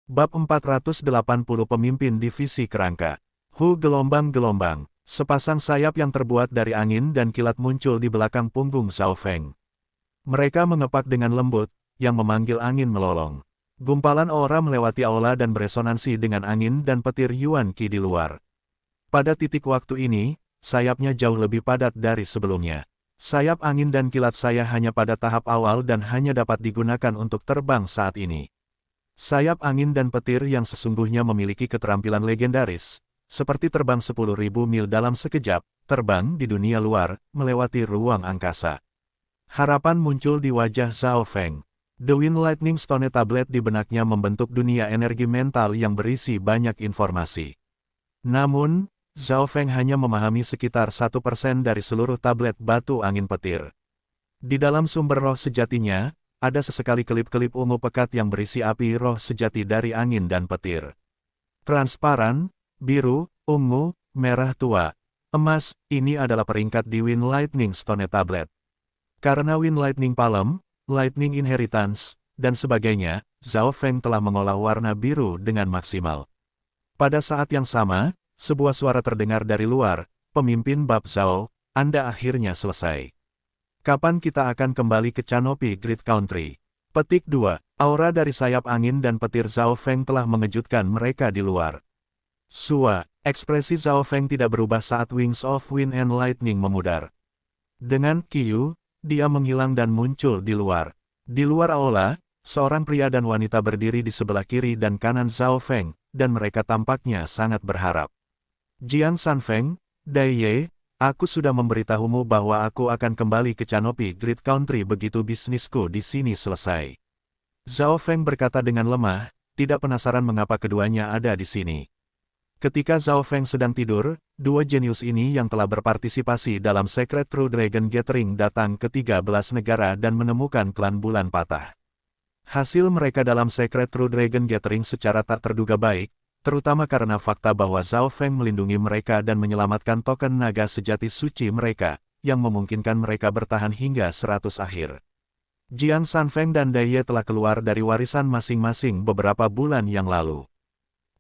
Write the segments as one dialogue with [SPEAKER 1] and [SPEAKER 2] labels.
[SPEAKER 1] Bab 480 Pemimpin Divisi Kerangka. Gelombang-gelombang. Sepasang sayap yang terbuat dari angin dan kilat muncul di belakang punggung Zhao Feng. Mereka mengepak dengan lembut, yang memanggil angin melolong. Gumpalan aura melewati aula dan beresonansi dengan angin dan petir Yuan Qi di luar. Pada titik waktu ini, sayapnya jauh lebih padat dari sebelumnya. Sayap angin dan kilat saya hanya pada tahap awal dan hanya dapat digunakan untuk terbang saat ini. Sayap angin dan petir yang sesungguhnya memiliki keterampilan legendaris, seperti terbang 10.000 mil dalam sekejap, terbang di dunia luar, melewati ruang angkasa. Harapan muncul di wajah Zhao Feng. The Wind Lightning Stone Tablet di benaknya membentuk dunia energi mental yang berisi banyak informasi. Namun, Zhao Feng hanya memahami sekitar 1% dari seluruh tablet batu angin petir. Di dalam sumber roh sejatinya, ada sesekali kelip-kelip ungu pekat yang berisi api roh sejati dari angin dan petir. Transparan, biru, ungu, merah tua, emas, ini adalah peringkat di Wind Lightning Stone Tablet. Karena Wind Lightning Palm, Lightning Inheritance, dan sebagainya, Zhao Feng telah mengolah warna biru dengan maksimal. Pada saat yang sama, sebuah suara terdengar dari luar, pemimpin Bab Zhao, Anda akhirnya selesai. Kapan kita akan kembali ke Canopy Grid Country? Petik 2. Aura dari sayap angin dan petir Zhao Feng telah mengejutkan mereka di luar. Ekspresi Zhao Feng tidak berubah saat Wings of Wind and Lightning memudar. Dengan Qiu, dia menghilang dan muncul di luar. Di luar aula, seorang pria dan wanita berdiri di sebelah kiri dan kanan Zhao Feng, dan mereka tampaknya sangat berharap. Jiang Sanfeng, Dai Ye, aku sudah memberitahumu bahwa aku akan kembali ke Canopy Grid Country begitu bisnisku di sini selesai. Zhao Feng berkata dengan lemah, tidak penasaran mengapa keduanya ada di sini. Ketika Zhao Feng sedang tidur, dua jenius ini yang telah berpartisipasi dalam Secret True Dragon Gathering datang ke 13 negara dan menemukan klan bulan patah. Hasil mereka dalam Secret True Dragon Gathering secara tak terduga baik, terutama karena fakta bahwa Zhao Feng melindungi mereka dan menyelamatkan token naga sejati suci mereka, yang memungkinkan mereka bertahan hingga 100 akhir. Jiang Sanfeng dan Dai Ye telah keluar dari warisan masing-masing beberapa bulan yang lalu.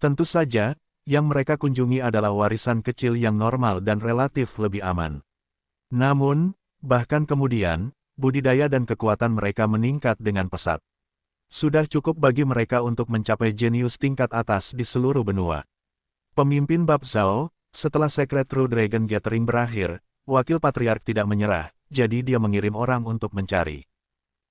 [SPEAKER 1] Tentu saja, yang mereka kunjungi adalah warisan kecil yang normal dan relatif lebih aman. Namun, bahkan kemudian, budidaya dan kekuatan mereka meningkat dengan pesat. Sudah cukup bagi mereka untuk mencapai jenius tingkat atas di seluruh benua. Pemimpin Bab Zhao, setelah Secret True Dragon Gathering berakhir, wakil patriark tidak menyerah, jadi dia mengirim orang untuk mencari.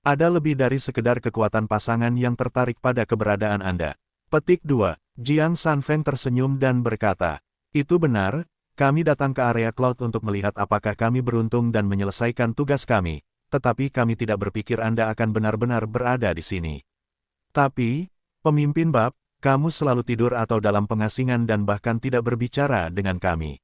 [SPEAKER 1] Ada lebih dari sekedar kekuatan pasangan yang tertarik pada keberadaan Anda. Petik 2. Jiang Sanfeng tersenyum dan berkata, itu benar, kami datang ke area Cloud untuk melihat apakah kami beruntung dan menyelesaikan tugas kami, tetapi kami tidak berpikir Anda akan benar-benar berada di sini. Tapi, pemimpin Bab, kamu selalu tidur atau dalam pengasingan dan bahkan tidak berbicara dengan kami.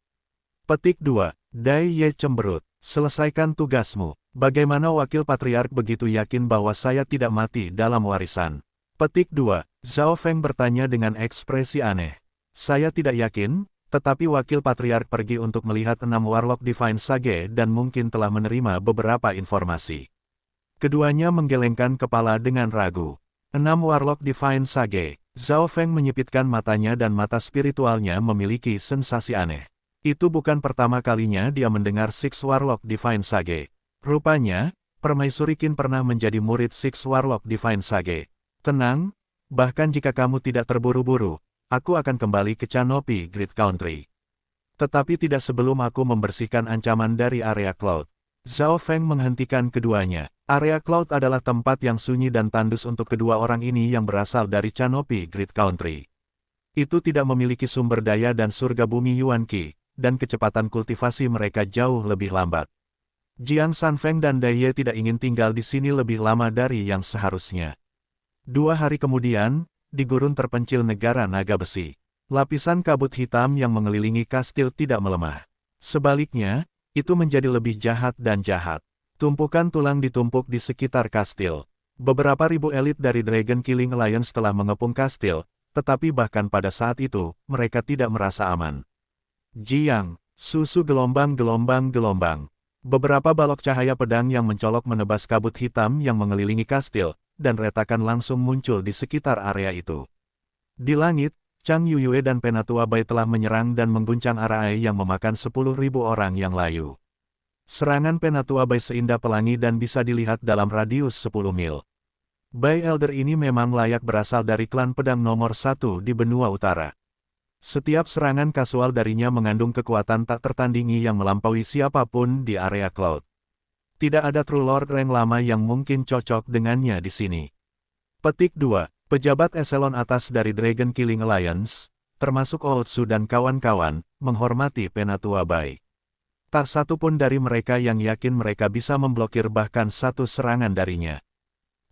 [SPEAKER 1] Petik 2. Dai Ye cemberut, selesaikan tugasmu. Bagaimana wakil patriark begitu yakin bahwa saya tidak mati dalam warisan? Petik 2. Zhao Feng bertanya dengan ekspresi aneh. Saya tidak yakin, tetapi wakil patriark pergi untuk melihat 6 Warlock Divine Sage dan mungkin telah menerima beberapa informasi. Keduanya menggelengkan kepala dengan ragu. 6 Warlock Divine Sage. Zhao Feng menyipitkan matanya dan mata spiritualnya memiliki sensasi aneh. Itu bukan pertama kalinya dia mendengar Six Warlock Divine Sage. Rupanya, Permaisuri Qin pernah menjadi murid Six Warlock Divine Sage. Tenang, bahkan jika kamu tidak terburu-buru, aku akan kembali ke Canopy Grid Country. Tetapi tidak sebelum aku membersihkan ancaman dari area Cloud. Zhao Feng menghentikan keduanya. Area Cloud adalah tempat yang sunyi dan tandus untuk kedua orang ini yang berasal dari Canopy Grid Country. Itu tidak memiliki sumber daya dan surga bumi Yuan Qi, dan kecepatan kultivasi mereka jauh lebih lambat. Jiang Sanfeng dan Dai Ye tidak ingin tinggal di sini lebih lama dari yang seharusnya. 2 hari kemudian, di gurun terpencil negara naga besi, lapisan kabut hitam yang mengelilingi kastil tidak melemah. Sebaliknya, itu menjadi lebih jahat dan jahat. Tumpukan tulang ditumpuk di sekitar kastil. Beberapa ribu elit dari Dragon Killing Alliance telah mengepung kastil, tetapi bahkan pada saat itu, mereka tidak merasa aman. Jiang, susu gelombang-gelombang-gelombang. Beberapa balok cahaya pedang yang mencolok menebas kabut hitam yang mengelilingi kastil, dan retakan langsung muncul di sekitar area itu. Di langit, Chang Yuyue dan Penatua Bai telah menyerang dan mengguncang Arai yang memakan 10.000 orang yang layu. Serangan Penatua Bai seindah pelangi dan bisa dilihat dalam radius 10 mil. Bai Elder ini memang layak berasal dari klan pedang nomor 1 di benua utara. Setiap serangan kasual darinya mengandung kekuatan tak tertandingi yang melampaui siapapun di area Cloud. Tidak ada True Lord rank lama yang mungkin cocok dengannya di sini. Petik 2. Pejabat eselon atas dari Dragon Killing Alliance, termasuk Old Su dan kawan-kawan, menghormati Penatua Bai. Tak satu pun dari mereka yang yakin mereka bisa memblokir bahkan satu serangan darinya.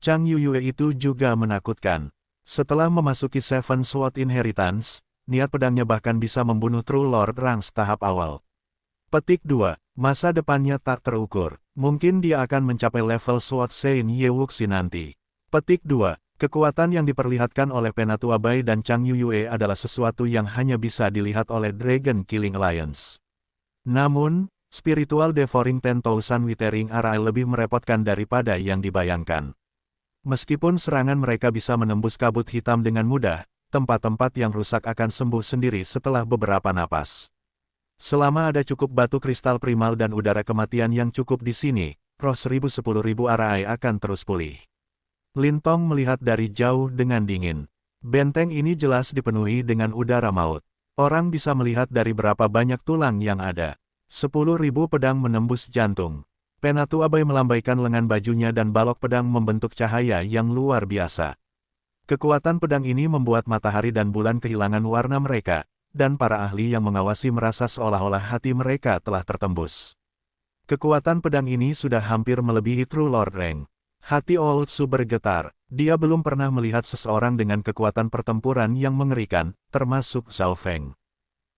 [SPEAKER 1] Chang Yuyue itu juga menakutkan. Setelah memasuki Seven Sword Inheritance, niat pedangnya bahkan bisa membunuh True Lord Ranks tahap awal. Petik 2. Masa depannya tak terukur. Mungkin dia akan mencapai level Sword Sein Ye Wuxi nanti. Petik 2. Kekuatan yang diperlihatkan oleh Penatua Bai dan Chang Yuyue adalah sesuatu yang hanya bisa dilihat oleh Dragon Killing Alliance. Namun, Spiritual Devouring 10,000 Withering Arai lebih merepotkan daripada yang dibayangkan. Meskipun serangan mereka bisa menembus kabut hitam dengan mudah, tempat-tempat yang rusak akan sembuh sendiri setelah beberapa napas. Selama ada cukup batu kristal primal dan udara kematian yang cukup di sini, roh 10.000 Arai akan terus pulih. Lin Tong melihat dari jauh dengan dingin. Benteng ini jelas dipenuhi dengan udara maut. Orang bisa melihat dari berapa banyak tulang yang ada. 10.000 pedang menembus jantung. Penatua Bai melambaikan lengan bajunya dan balok pedang membentuk cahaya yang luar biasa. Kekuatan pedang ini membuat matahari dan bulan kehilangan warna mereka, dan para ahli yang mengawasi merasa seolah-olah hati mereka telah tertembus. Kekuatan pedang ini sudah hampir melebihi True Lord rank. Hati Old Su bergetar, dia belum pernah melihat seseorang dengan kekuatan pertempuran yang mengerikan, termasuk Zhao Feng.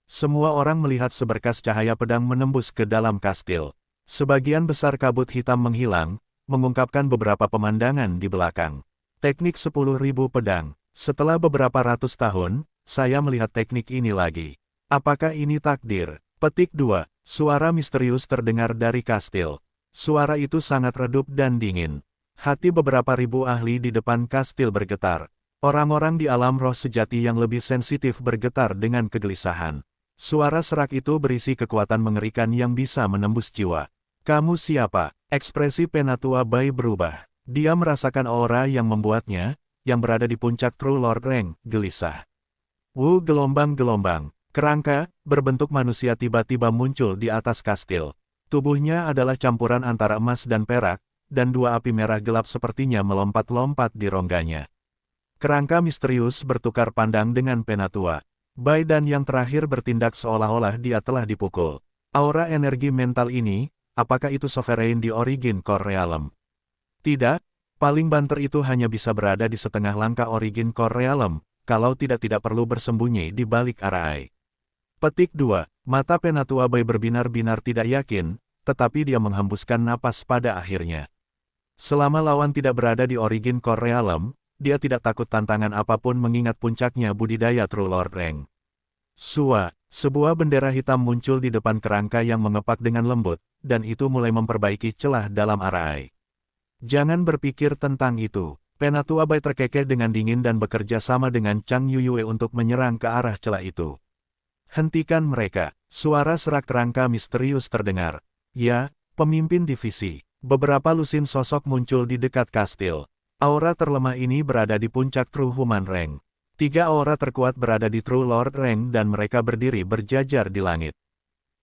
[SPEAKER 1] Semua orang melihat seberkas cahaya pedang menembus ke dalam kastil. Sebagian besar kabut hitam menghilang, mengungkapkan beberapa pemandangan di belakang. Teknik 10.000 pedang. Setelah beberapa ratus tahun, saya melihat teknik ini lagi. Apakah ini takdir? Petik 2. Suara misterius terdengar dari kastil. Suara itu sangat redup dan dingin. Hati beberapa ribu ahli di depan kastil bergetar. Orang-orang di alam roh sejati yang lebih sensitif bergetar dengan kegelisahan. Suara serak itu berisi kekuatan mengerikan yang bisa menembus jiwa. Kamu siapa? Ekspresi Penatua Bai berubah. Dia merasakan aura yang membuatnya, yang berada di puncak True Lord rank, gelisah. Wu gelombang-gelombang. Kerangka, berbentuk manusia tiba-tiba muncul di atas kastil. Tubuhnya adalah campuran antara emas dan perak, dan dua api merah gelap sepertinya melompat-lompat di rongganya. Kerangka misterius bertukar pandang dengan Penatua Bai dan yang terakhir bertindak seolah-olah dia telah dipukul. Aura energi mental ini, apakah itu Sovereign di Origin Core Realm? Tidak, paling banter itu hanya bisa berada di setengah langkah Origin Core Realm, kalau tidak perlu bersembunyi di balik Arai. Petik 2. Mata Penatua Bai berbinar-binar tidak yakin, tetapi dia menghembuskan napas pada akhirnya. Selama lawan tidak berada di Origin Core Realm, dia tidak takut tantangan apapun mengingat puncaknya budidaya True Lord rank. Sebuah bendera hitam muncul di depan kerangka yang mengepak dengan lembut, dan itu mulai memperbaiki celah dalam Arai. Jangan berpikir tentang itu. Penatua Bai terkekeh dengan dingin dan bekerja sama dengan Chang Yuyue untuk menyerang ke arah celah itu. Hentikan mereka. Suara serak kerangka misterius terdengar. Ya, pemimpin divisi. Beberapa lusin sosok muncul di dekat kastil. Aura terlemah ini berada di puncak True Human rank. 3 aura terkuat berada di True Lord rank dan mereka berdiri berjajar di langit.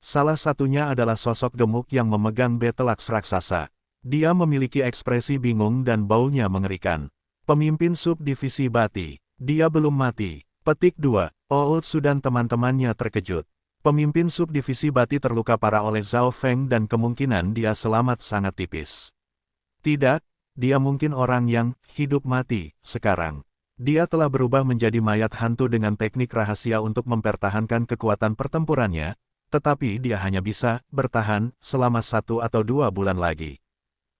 [SPEAKER 1] Salah satunya adalah sosok gemuk yang memegang Betelaks raksasa. Dia memiliki ekspresi bingung dan baunya mengerikan. Pemimpin subdivisi Bati. Dia belum mati. Petik 2. Old Su dan teman-temannya terkejut. Pemimpin subdivisi Bati terluka parah oleh Zhao Feng dan kemungkinan dia selamat sangat tipis. Tidak, dia mungkin orang yang hidup mati sekarang. Dia telah berubah menjadi mayat hantu dengan teknik rahasia untuk mempertahankan kekuatan pertempurannya, tetapi dia hanya bisa bertahan selama 1 atau 2 bulan lagi.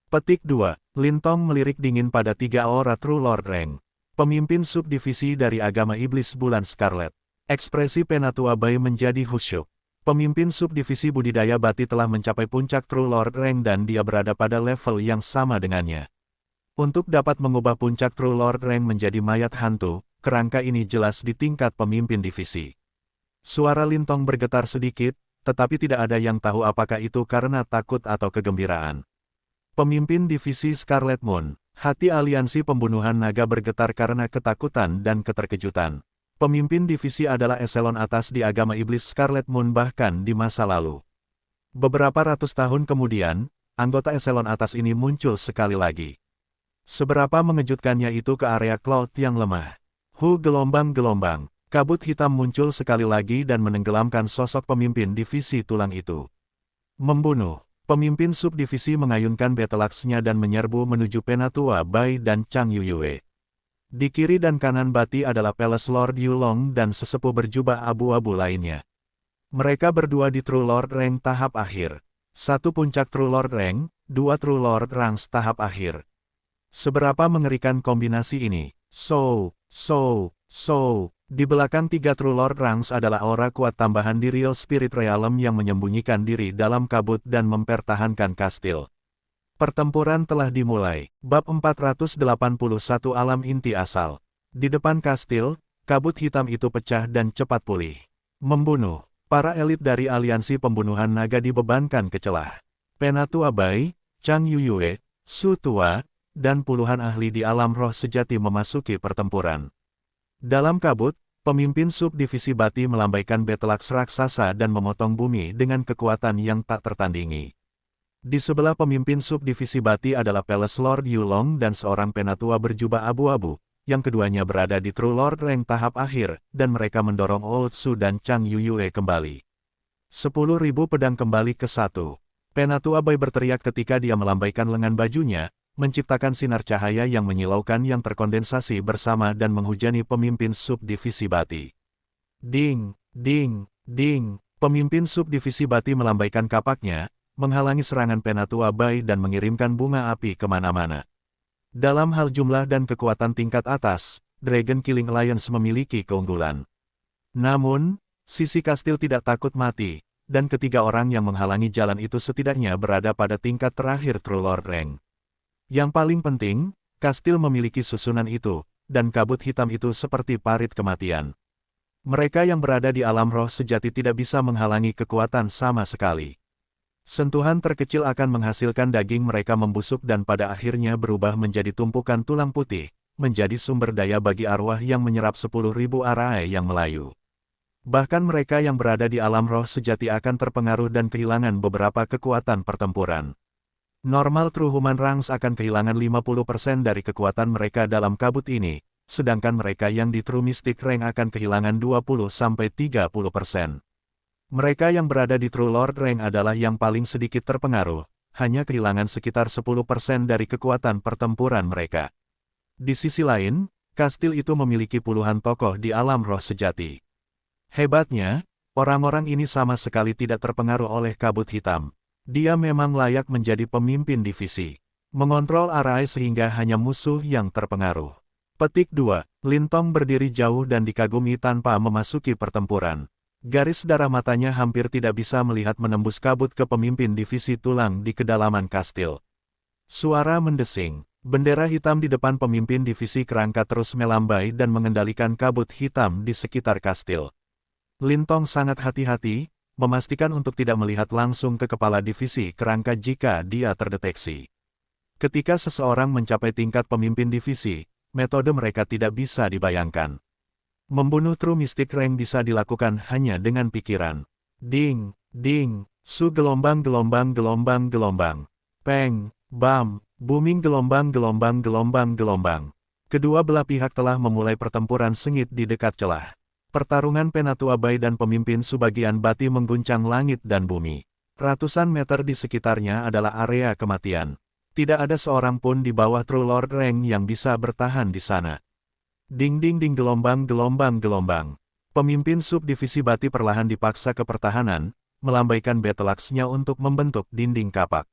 [SPEAKER 1] Petik 2. Lin Tong melirik dingin pada 3 aura True Lord rank. Pemimpin subdivisi dari agama iblis bulan Scarlet. Ekspresi Penatua Bai menjadi khusyuk. Pemimpin subdivisi budidaya Bati telah mencapai puncak True Lord rank dan dia berada pada level yang sama dengannya. Untuk dapat mengubah puncak True Lord rank menjadi mayat hantu, kerangka ini jelas di tingkat pemimpin divisi. Suara Lintong bergetar sedikit, tetapi tidak ada yang tahu apakah itu karena takut atau kegembiraan. Pemimpin divisi Scarlet Moon, hati aliansi pembunuhan naga bergetar karena ketakutan dan keterkejutan. Pemimpin divisi adalah eselon atas di agama iblis Scarlet Moon bahkan di masa lalu. Beberapa ratus tahun kemudian, anggota eselon atas ini muncul sekali lagi. Seberapa mengejutkannya itu ke area cloud yang lemah. Gelombang-gelombang, kabut hitam muncul sekali lagi dan menenggelamkan sosok pemimpin divisi tulang itu. Membunuh. Pemimpin subdivisi mengayunkan battle axe-nya dan menyerbu menuju Penatua Bai dan Chang Yuyue. Di kiri dan kanan Bati adalah Palace Lord Yulong dan sesepuh berjubah abu-abu lainnya. Mereka berdua di True Lord Rank tahap akhir. 1 puncak True Lord Rank, 2 True Lord Ranks tahap akhir. Seberapa mengerikan kombinasi ini? Di belakang 3 True Lord Ranks adalah aura kuat tambahan di Real Spirit Realm yang menyembunyikan diri dalam kabut dan mempertahankan kastil. Pertempuran telah dimulai. Bab 481 Alam Inti Asal. Di depan kastil, kabut hitam itu pecah dan cepat pulih. Membunuh. Para elit dari aliansi pembunuhan naga dibebankan ke celah. Penatua Bai, Chang Yuyue, Su Tua, dan puluhan ahli di alam roh sejati memasuki pertempuran. Dalam kabut, pemimpin subdivisi Bati melambaikan battle axe raksasa dan memotong bumi dengan kekuatan yang tak tertandingi. Di sebelah pemimpin subdivisi Bati adalah Palace Lord Yulong dan seorang penatua berjubah abu-abu, yang keduanya berada di True Lord Rank tahap akhir, dan mereka mendorong Old Su dan Chang Yuyue kembali. 10.000 pedang kembali ke 1. Penatua Bai berteriak ketika dia melambaikan lengan bajunya, menciptakan sinar cahaya yang menyilaukan yang terkondensasi bersama dan menghujani pemimpin subdivisi Bati. Ding, ding, ding, pemimpin subdivisi Bati melambaikan kapaknya, menghalangi serangan Penatua Bai dan mengirimkan bunga api kemana-mana. Dalam hal jumlah dan kekuatan tingkat atas, Dragon Killing Alliance memiliki keunggulan. Namun, sisi kastil tidak takut mati, dan ketiga orang yang menghalangi jalan itu setidaknya berada pada tingkat terakhir True Lord Rank. Yang paling penting, kastil memiliki susunan itu, dan kabut hitam itu seperti parit kematian. Mereka yang berada di alam roh sejati tidak bisa menghalangi kekuatan sama sekali. Sentuhan terkecil akan menghasilkan daging mereka membusuk dan pada akhirnya berubah menjadi tumpukan tulang putih, menjadi sumber daya bagi arwah yang menyerap 10.000 arai yang melayu. Bahkan mereka yang berada di alam roh sejati akan terpengaruh dan kehilangan beberapa kekuatan pertempuran. Normal True Human Ranks akan kehilangan 50% dari kekuatan mereka dalam kabut ini, sedangkan mereka yang di True Mystic Rank akan kehilangan 20-30%. Mereka yang berada di True Lord Rank adalah yang paling sedikit terpengaruh, hanya kehilangan sekitar 10% dari kekuatan pertempuran mereka. Di sisi lain, kastil itu memiliki puluhan tokoh di alam roh sejati. Hebatnya, orang-orang ini sama sekali tidak terpengaruh oleh kabut hitam. Dia memang layak menjadi pemimpin divisi. Mengontrol arai sehingga hanya musuh yang terpengaruh. Petik 2. Lintong berdiri jauh dan dikagumi tanpa memasuki pertempuran. Garis darah matanya hampir tidak bisa melihat menembus kabut ke pemimpin divisi tulang di kedalaman kastil. Suara mendesing. Bendera hitam di depan pemimpin divisi kerangka terus melambai dan mengendalikan kabut hitam di sekitar kastil. Lintong sangat hati-hati, memastikan untuk tidak melihat langsung ke kepala divisi kerangka jika dia terdeteksi. Ketika seseorang mencapai tingkat pemimpin divisi, metode mereka tidak bisa dibayangkan. Membunuh True Mystic Rank bisa dilakukan hanya dengan pikiran. Ding, ding, su gelombang. Peng, bam, booming gelombang. Kedua belah pihak telah memulai pertempuran sengit di dekat celah. Pertarungan Penatua Bai dan pemimpin subagian Bati mengguncang langit dan bumi. Ratusan meter di sekitarnya adalah area kematian. Tidak ada seorang pun di bawah True Lord Rank yang bisa bertahan di sana. Ding ding ding gelombang. Pemimpin subdivisi Bati perlahan dipaksa ke pertahanan, melambaikan battle axe-nya untuk membentuk dinding kapak.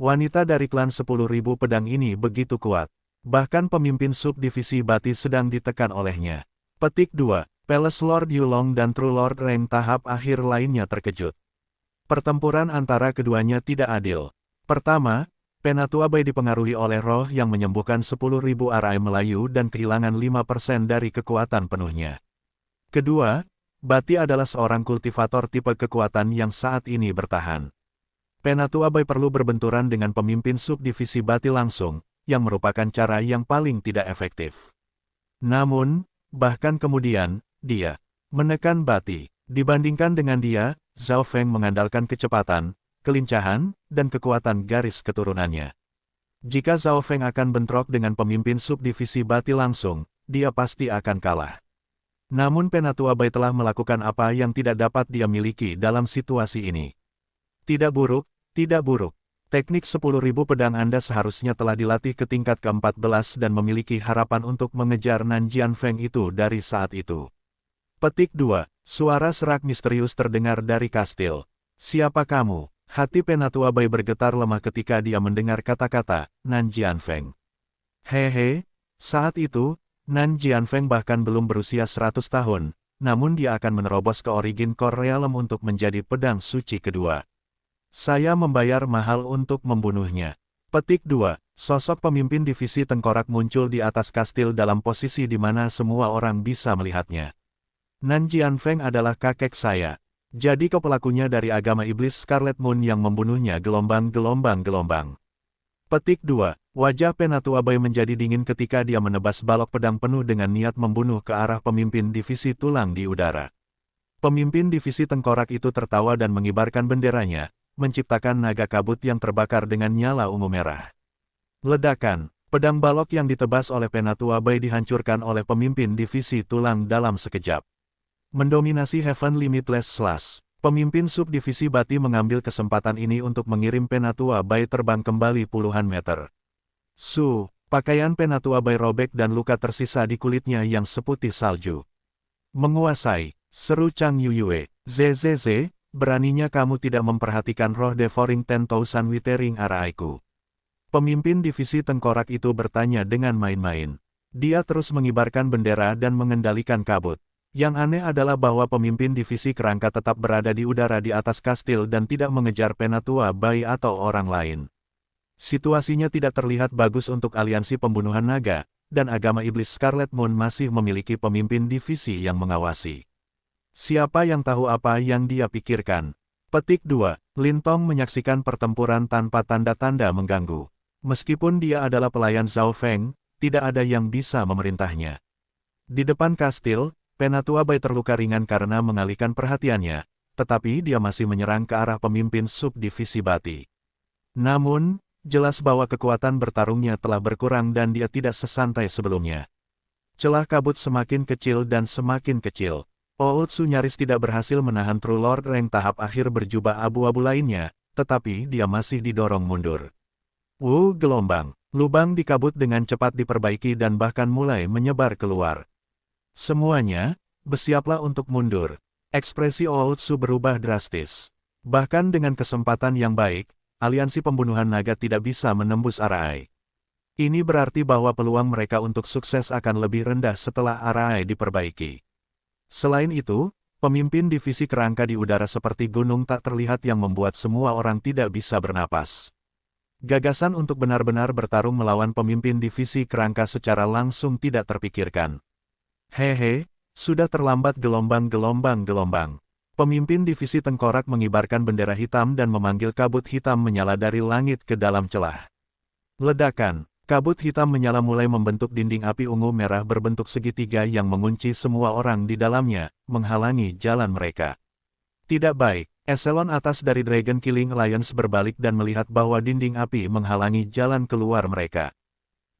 [SPEAKER 1] Wanita dari klan 10.000 pedang ini begitu kuat. Bahkan pemimpin subdivisi Bati sedang ditekan olehnya. Petik 2. Palace Lord Yulong dan True Lord Rank tahap akhir lainnya terkejut. Pertempuran antara keduanya tidak adil. Pertama, Penatua Bay dipengaruhi oleh roh yang menyembuhkan 10.000 arai Melayu dan kehilangan 5% dari kekuatan penuhnya. Kedua, Bati adalah seorang kultivator tipe kekuatan yang saat ini bertahan. Penatua Bay perlu berbenturan dengan pemimpin subdivisi Bati langsung, yang merupakan cara yang paling tidak efektif. Namun, bahkan kemudian, dia menekan Bati. Dibandingkan dengan dia, Zhao Feng mengandalkan kecepatan, kelincahan, dan kekuatan garis keturunannya. Jika Zhao Feng akan bentrok dengan pemimpin subdivisi Bati langsung, dia pasti akan kalah. Namun Penatua Bay telah melakukan apa yang tidak dapat dia miliki dalam situasi ini. Tidak buruk, tidak buruk. Teknik 10.000 pedang Anda seharusnya telah dilatih ke tingkat ke-14 dan memiliki harapan untuk mengejar Nan Jianfeng itu dari saat itu. Petik 2. Suara serak misterius terdengar dari kastil. Siapa kamu? Hati Penatua Bay bergetar lemah ketika dia mendengar kata-kata, Nan Jianfeng. Hehe, saat itu, Nan Jianfeng bahkan belum berusia 100 tahun, namun dia akan menerobos ke Origin Core Realm untuk menjadi pedang suci kedua. Saya membayar mahal untuk membunuhnya. Petik 2. Sosok pemimpin divisi tengkorak muncul di atas kastil dalam posisi di mana semua orang bisa melihatnya. Nan Jianfeng adalah kakek saya. Jadi kau pelakunya dari agama iblis Scarlet Moon yang membunuhnya gelombang-gelombang. Petik 2. Wajah Penatua Bay menjadi dingin ketika dia menebas balok pedang penuh dengan niat membunuh ke arah pemimpin divisi tulang di udara. Pemimpin divisi tengkorak itu tertawa dan mengibarkan benderanya, menciptakan naga kabut yang terbakar dengan nyala ungu merah. Ledakan, pedang balok yang ditebas oleh Penatua Bay dihancurkan oleh pemimpin divisi tulang dalam sekejap. Mendominasi Heaven Limitless Slash, pemimpin subdivisi Bati mengambil kesempatan ini untuk mengirim Penatua Bay terbang kembali puluhan meter. Pakaian Penatua Bay robek dan luka tersisa di kulitnya yang seputih salju. Menguasai, seru Chang Yuyue, ZZZ, beraninya kamu tidak memperhatikan roh Devouring 10,000 Withering Araiku. Pemimpin divisi tengkorak itu bertanya dengan main-main. Dia terus mengibarkan bendera dan mengendalikan kabut. Yang aneh adalah bahwa pemimpin divisi kerangka tetap berada di udara di atas kastil dan tidak mengejar Penatua Bay atau orang lain. Situasinya tidak terlihat bagus untuk aliansi pembunuhan naga, dan agama iblis Scarlet Moon masih memiliki pemimpin divisi yang mengawasi. Siapa yang tahu apa yang dia pikirkan? Petik 2. Lintong menyaksikan pertempuran tanpa tanda-tanda mengganggu. Meskipun dia adalah pelayan Zhao Feng, tidak ada yang bisa memerintahnya. Di depan kastil, Penatua Bay terluka ringan karena mengalihkan perhatiannya, tetapi dia masih menyerang ke arah pemimpin subdivisi Bati. Namun, jelas bahwa kekuatan bertarungnya telah berkurang dan dia tidak sesantai sebelumnya. Celah kabut semakin kecil dan semakin kecil. Ootsu nyaris tidak berhasil menahan True Lord rank tahap akhir berjubah abu-abu lainnya, tetapi dia masih didorong mundur. Gelombang. Lubang di kabut dengan cepat diperbaiki dan bahkan mulai menyebar keluar. Semuanya, bersiaplah untuk mundur. Ekspresi Ootsu berubah drastis. Bahkan dengan kesempatan yang baik, aliansi pembunuhan naga tidak bisa menembus Arai. Ini berarti bahwa peluang mereka untuk sukses akan lebih rendah setelah Arai diperbaiki. Selain itu, pemimpin divisi kerangka di udara seperti gunung tak terlihat yang membuat semua orang tidak bisa bernapas. Gagasan untuk benar-benar bertarung melawan pemimpin divisi kerangka secara langsung tidak terpikirkan. Hehe, sudah terlambat gelombang-gelombang. Pemimpin divisi tengkorak mengibarkan bendera hitam dan memanggil kabut hitam menyala dari langit ke dalam celah. Ledakan, kabut hitam menyala mulai membentuk dinding api ungu merah berbentuk segitiga yang mengunci semua orang di dalamnya, menghalangi jalan mereka. Tidak baik, eselon atas dari Dragon Killing Alliance berbalik dan melihat bahwa dinding api menghalangi jalan keluar mereka.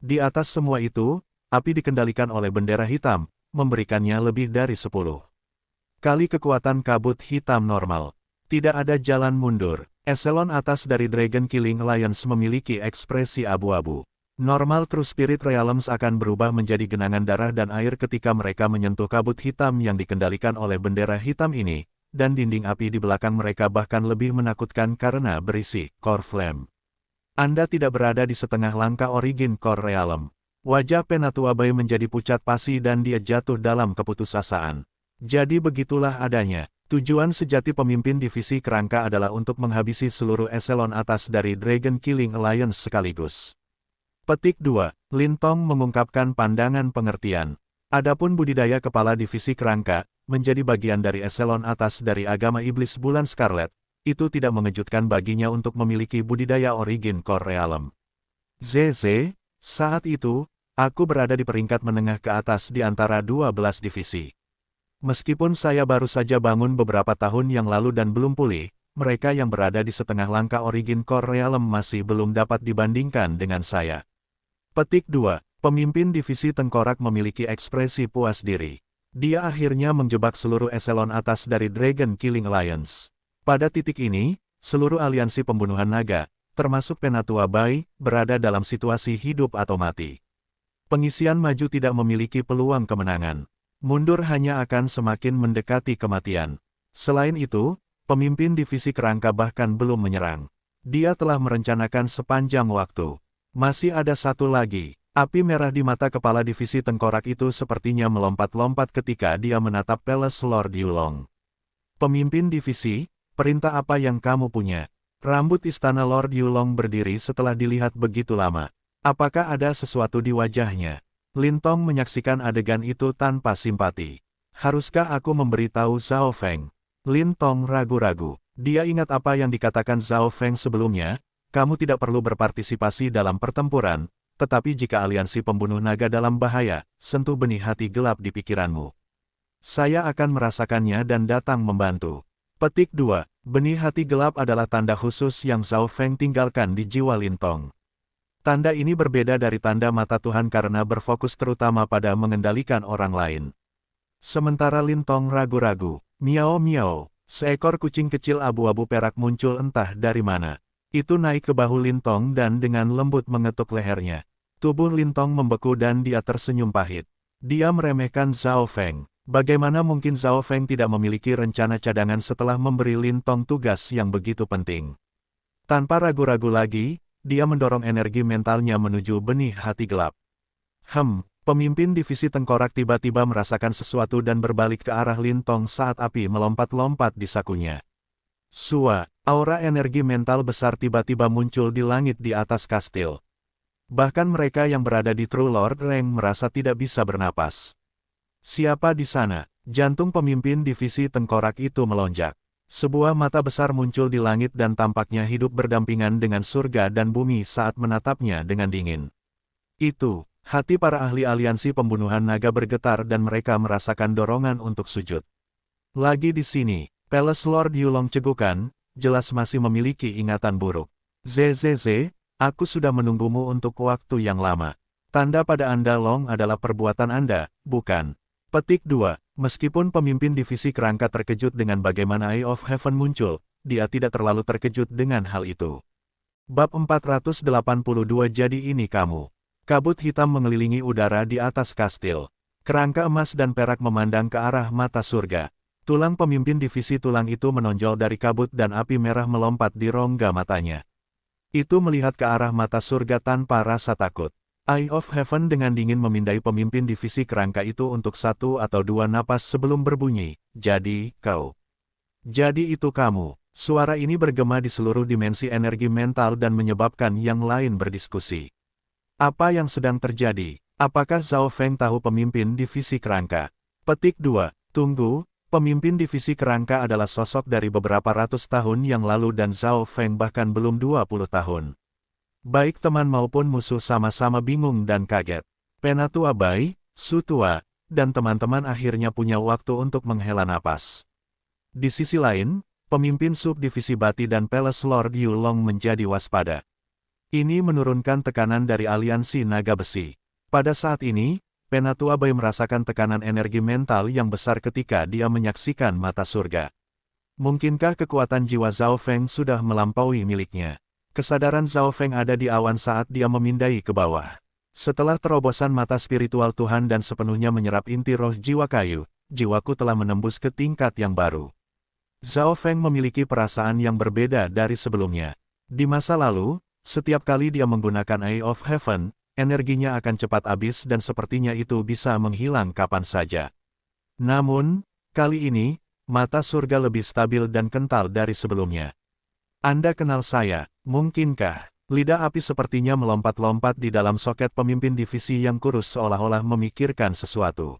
[SPEAKER 1] Di atas semua itu, api dikendalikan oleh bendera hitam, memberikannya lebih dari 10 kali kekuatan kabut hitam normal. Tidak ada jalan mundur. Eselon atas dari Dragon Killing Alliance memiliki ekspresi abu-abu. Normal True Spirit Realms akan berubah menjadi genangan darah dan air ketika mereka menyentuh kabut hitam yang dikendalikan oleh bendera hitam ini, dan dinding api di belakang mereka bahkan lebih menakutkan karena berisi Core Flame. Anda tidak berada di setengah langkah Origin Core Realm. Wajah Penatua Bay menjadi pucat pasi dan dia jatuh dalam keputusasaan. Jadi begitulah adanya, Tujuan sejati pemimpin divisi kerangka adalah untuk menghabisi seluruh eselon atas dari Dragon Killing Alliance sekaligus. Petik 2. Lintong mengungkapkan pandangan pengertian. Adapun budidaya kepala divisi kerangka, menjadi bagian dari eselon atas dari agama iblis bulan Scarlet, itu tidak mengejutkan baginya untuk memiliki budidaya origin core realm. ZZ, saat itu, aku berada di peringkat menengah ke atas di antara 12 divisi. Meskipun saya baru saja bangun beberapa tahun yang lalu dan belum pulih, mereka yang berada di setengah langkah origin core realm masih belum dapat dibandingkan dengan saya. Petik 2. Pemimpin divisi tengkorak memiliki ekspresi puas diri. Dia akhirnya menjebak seluruh eselon atas dari Dragon Killing Alliance. Pada titik ini, seluruh aliansi pembunuhan naga, termasuk Penatua Bai, berada dalam situasi hidup atau mati. Pengisian maju tidak memiliki peluang kemenangan. Mundur hanya akan semakin mendekati kematian. Selain itu, pemimpin divisi kerangka bahkan belum menyerang. Dia telah merencanakan sepanjang waktu. Masih ada satu lagi. Api merah di mata kepala divisi tengkorak itu sepertinya melompat-lompat ketika dia menatap Palace Lord Yulong. Pemimpin divisi, perintah apa yang kamu punya? Rambut istana Lord Yulong berdiri setelah dilihat begitu lama. Apakah ada sesuatu di wajahnya? Lintong menyaksikan adegan itu tanpa simpati. Haruskah aku memberitahu Zhao Feng? Lintong ragu-ragu. Dia ingat apa yang dikatakan Zhao Feng sebelumnya, kamu tidak perlu berpartisipasi dalam pertempuran, tetapi jika aliansi pembunuh naga dalam bahaya, sentuh benih hati gelap di pikiranmu. Saya akan merasakannya dan datang membantu. Petik 2. Benih hati gelap adalah tanda khusus yang Zhao Feng tinggalkan di jiwa Lintong. Tanda ini berbeda dari tanda mata Tuhan karena berfokus terutama pada mengendalikan orang lain. Sementara Lintong ragu-ragu. Miao-miao, seekor kucing kecil abu-abu perak muncul entah dari mana. Itu naik ke bahu Lintong dan dengan lembut mengetuk lehernya. Tubuh Lintong membeku dan dia tersenyum pahit. Dia meremehkan Zhao Feng. Bagaimana mungkin Zhao Feng tidak memiliki rencana cadangan setelah memberi Lintong tugas yang begitu penting? Tanpa ragu-ragu lagi, dia mendorong energi mentalnya menuju benih hati gelap. Pemimpin divisi tengkorak tiba-tiba merasakan sesuatu dan berbalik ke arah Lintong saat api melompat-lompat di sakunya. Aura energi mental besar tiba-tiba muncul di langit di atas kastil. Bahkan mereka yang berada di True Lord Rank merasa tidak bisa bernapas. Siapa di sana? Jantung pemimpin divisi tengkorak itu melonjak. Sebuah mata besar muncul di langit dan tampaknya hidup berdampingan dengan surga dan bumi saat menatapnya dengan dingin. Itu, hati para ahli aliansi pembunuhan naga bergetar dan mereka merasakan dorongan untuk sujud. Lagi di sini, Palace Lord Yulong cegukan, jelas masih memiliki ingatan buruk. ZZZ, aku sudah menunggumu untuk waktu yang lama. Tanda pada Anda Long adalah perbuatan Anda, bukan? Petik 2. Meskipun pemimpin divisi kerangka terkejut dengan bagaimana Eye of Heaven muncul, dia tidak terlalu terkejut dengan hal itu. Bab 482 Jadi ini kamu. Kabut hitam mengelilingi udara di atas kastil. Kerangka emas dan perak memandang ke arah mata surga. Tulang pemimpin divisi tulang itu menonjol dari kabut dan api merah melompat di rongga matanya. Itu melihat ke arah mata surga tanpa rasa takut. Eye of Heaven dengan dingin memindai pemimpin divisi kerangka itu untuk 1 atau 2 napas sebelum berbunyi, jadi, kau. Jadi itu kamu. Suara ini bergema di seluruh dimensi energi mental dan menyebabkan yang lain berdiskusi. Apa yang sedang terjadi? Apakah Zhao Feng tahu pemimpin divisi kerangka? Petik 2. Tunggu, pemimpin divisi kerangka adalah sosok dari beberapa ratus tahun yang lalu dan Zhao Feng bahkan belum 20 tahun. Baik teman maupun musuh sama-sama bingung dan kaget. Penatua Bai, Su Tua, dan teman-teman akhirnya punya waktu untuk menghela napas. Di sisi lain, pemimpin subdivisi Bati dan Palace Lord Yulong menjadi waspada. Ini menurunkan tekanan dari aliansi naga besi. Pada saat ini, Penatua Bai merasakan tekanan energi mental yang besar ketika dia menyaksikan mata surga. Mungkinkah kekuatan jiwa Zhao Feng sudah melampaui miliknya? Kesadaran Zhao Feng ada di awan saat dia memindai ke bawah. Setelah terobosan mata spiritual Tuhan dan sepenuhnya menyerap inti roh jiwa kayu, jiwaku telah menembus ke tingkat yang baru. Zhao Feng memiliki perasaan yang berbeda dari sebelumnya. Di masa lalu, setiap kali dia menggunakan Eye of Heaven, energinya akan cepat habis dan sepertinya itu bisa menghilang kapan saja. Namun, kali ini, mata surga lebih stabil dan kental dari sebelumnya. Anda kenal saya, mungkinkah? Lidah api sepertinya melompat-lompat di dalam soket pemimpin divisi yang kurus seolah-olah memikirkan sesuatu.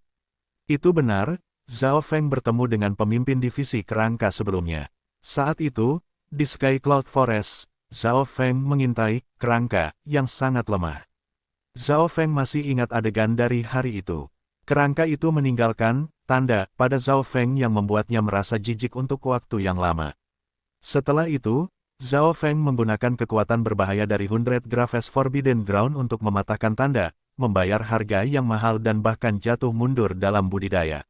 [SPEAKER 1] Itu benar, Zhao Feng bertemu dengan pemimpin divisi kerangka sebelumnya. Saat itu, di Sky Cloud Forest, Zhao Feng mengintai kerangka yang sangat lemah. Zhao Feng masih ingat adegan dari hari itu. Kerangka itu meninggalkan tanda pada Zhao Feng yang membuatnya merasa jijik untuk waktu yang lama. Setelah itu, Zhao Feng menggunakan kekuatan berbahaya dari 100 Graves Forbidden Ground untuk mematahkan tanda, membayar harga yang mahal dan bahkan jatuh mundur dalam budidaya.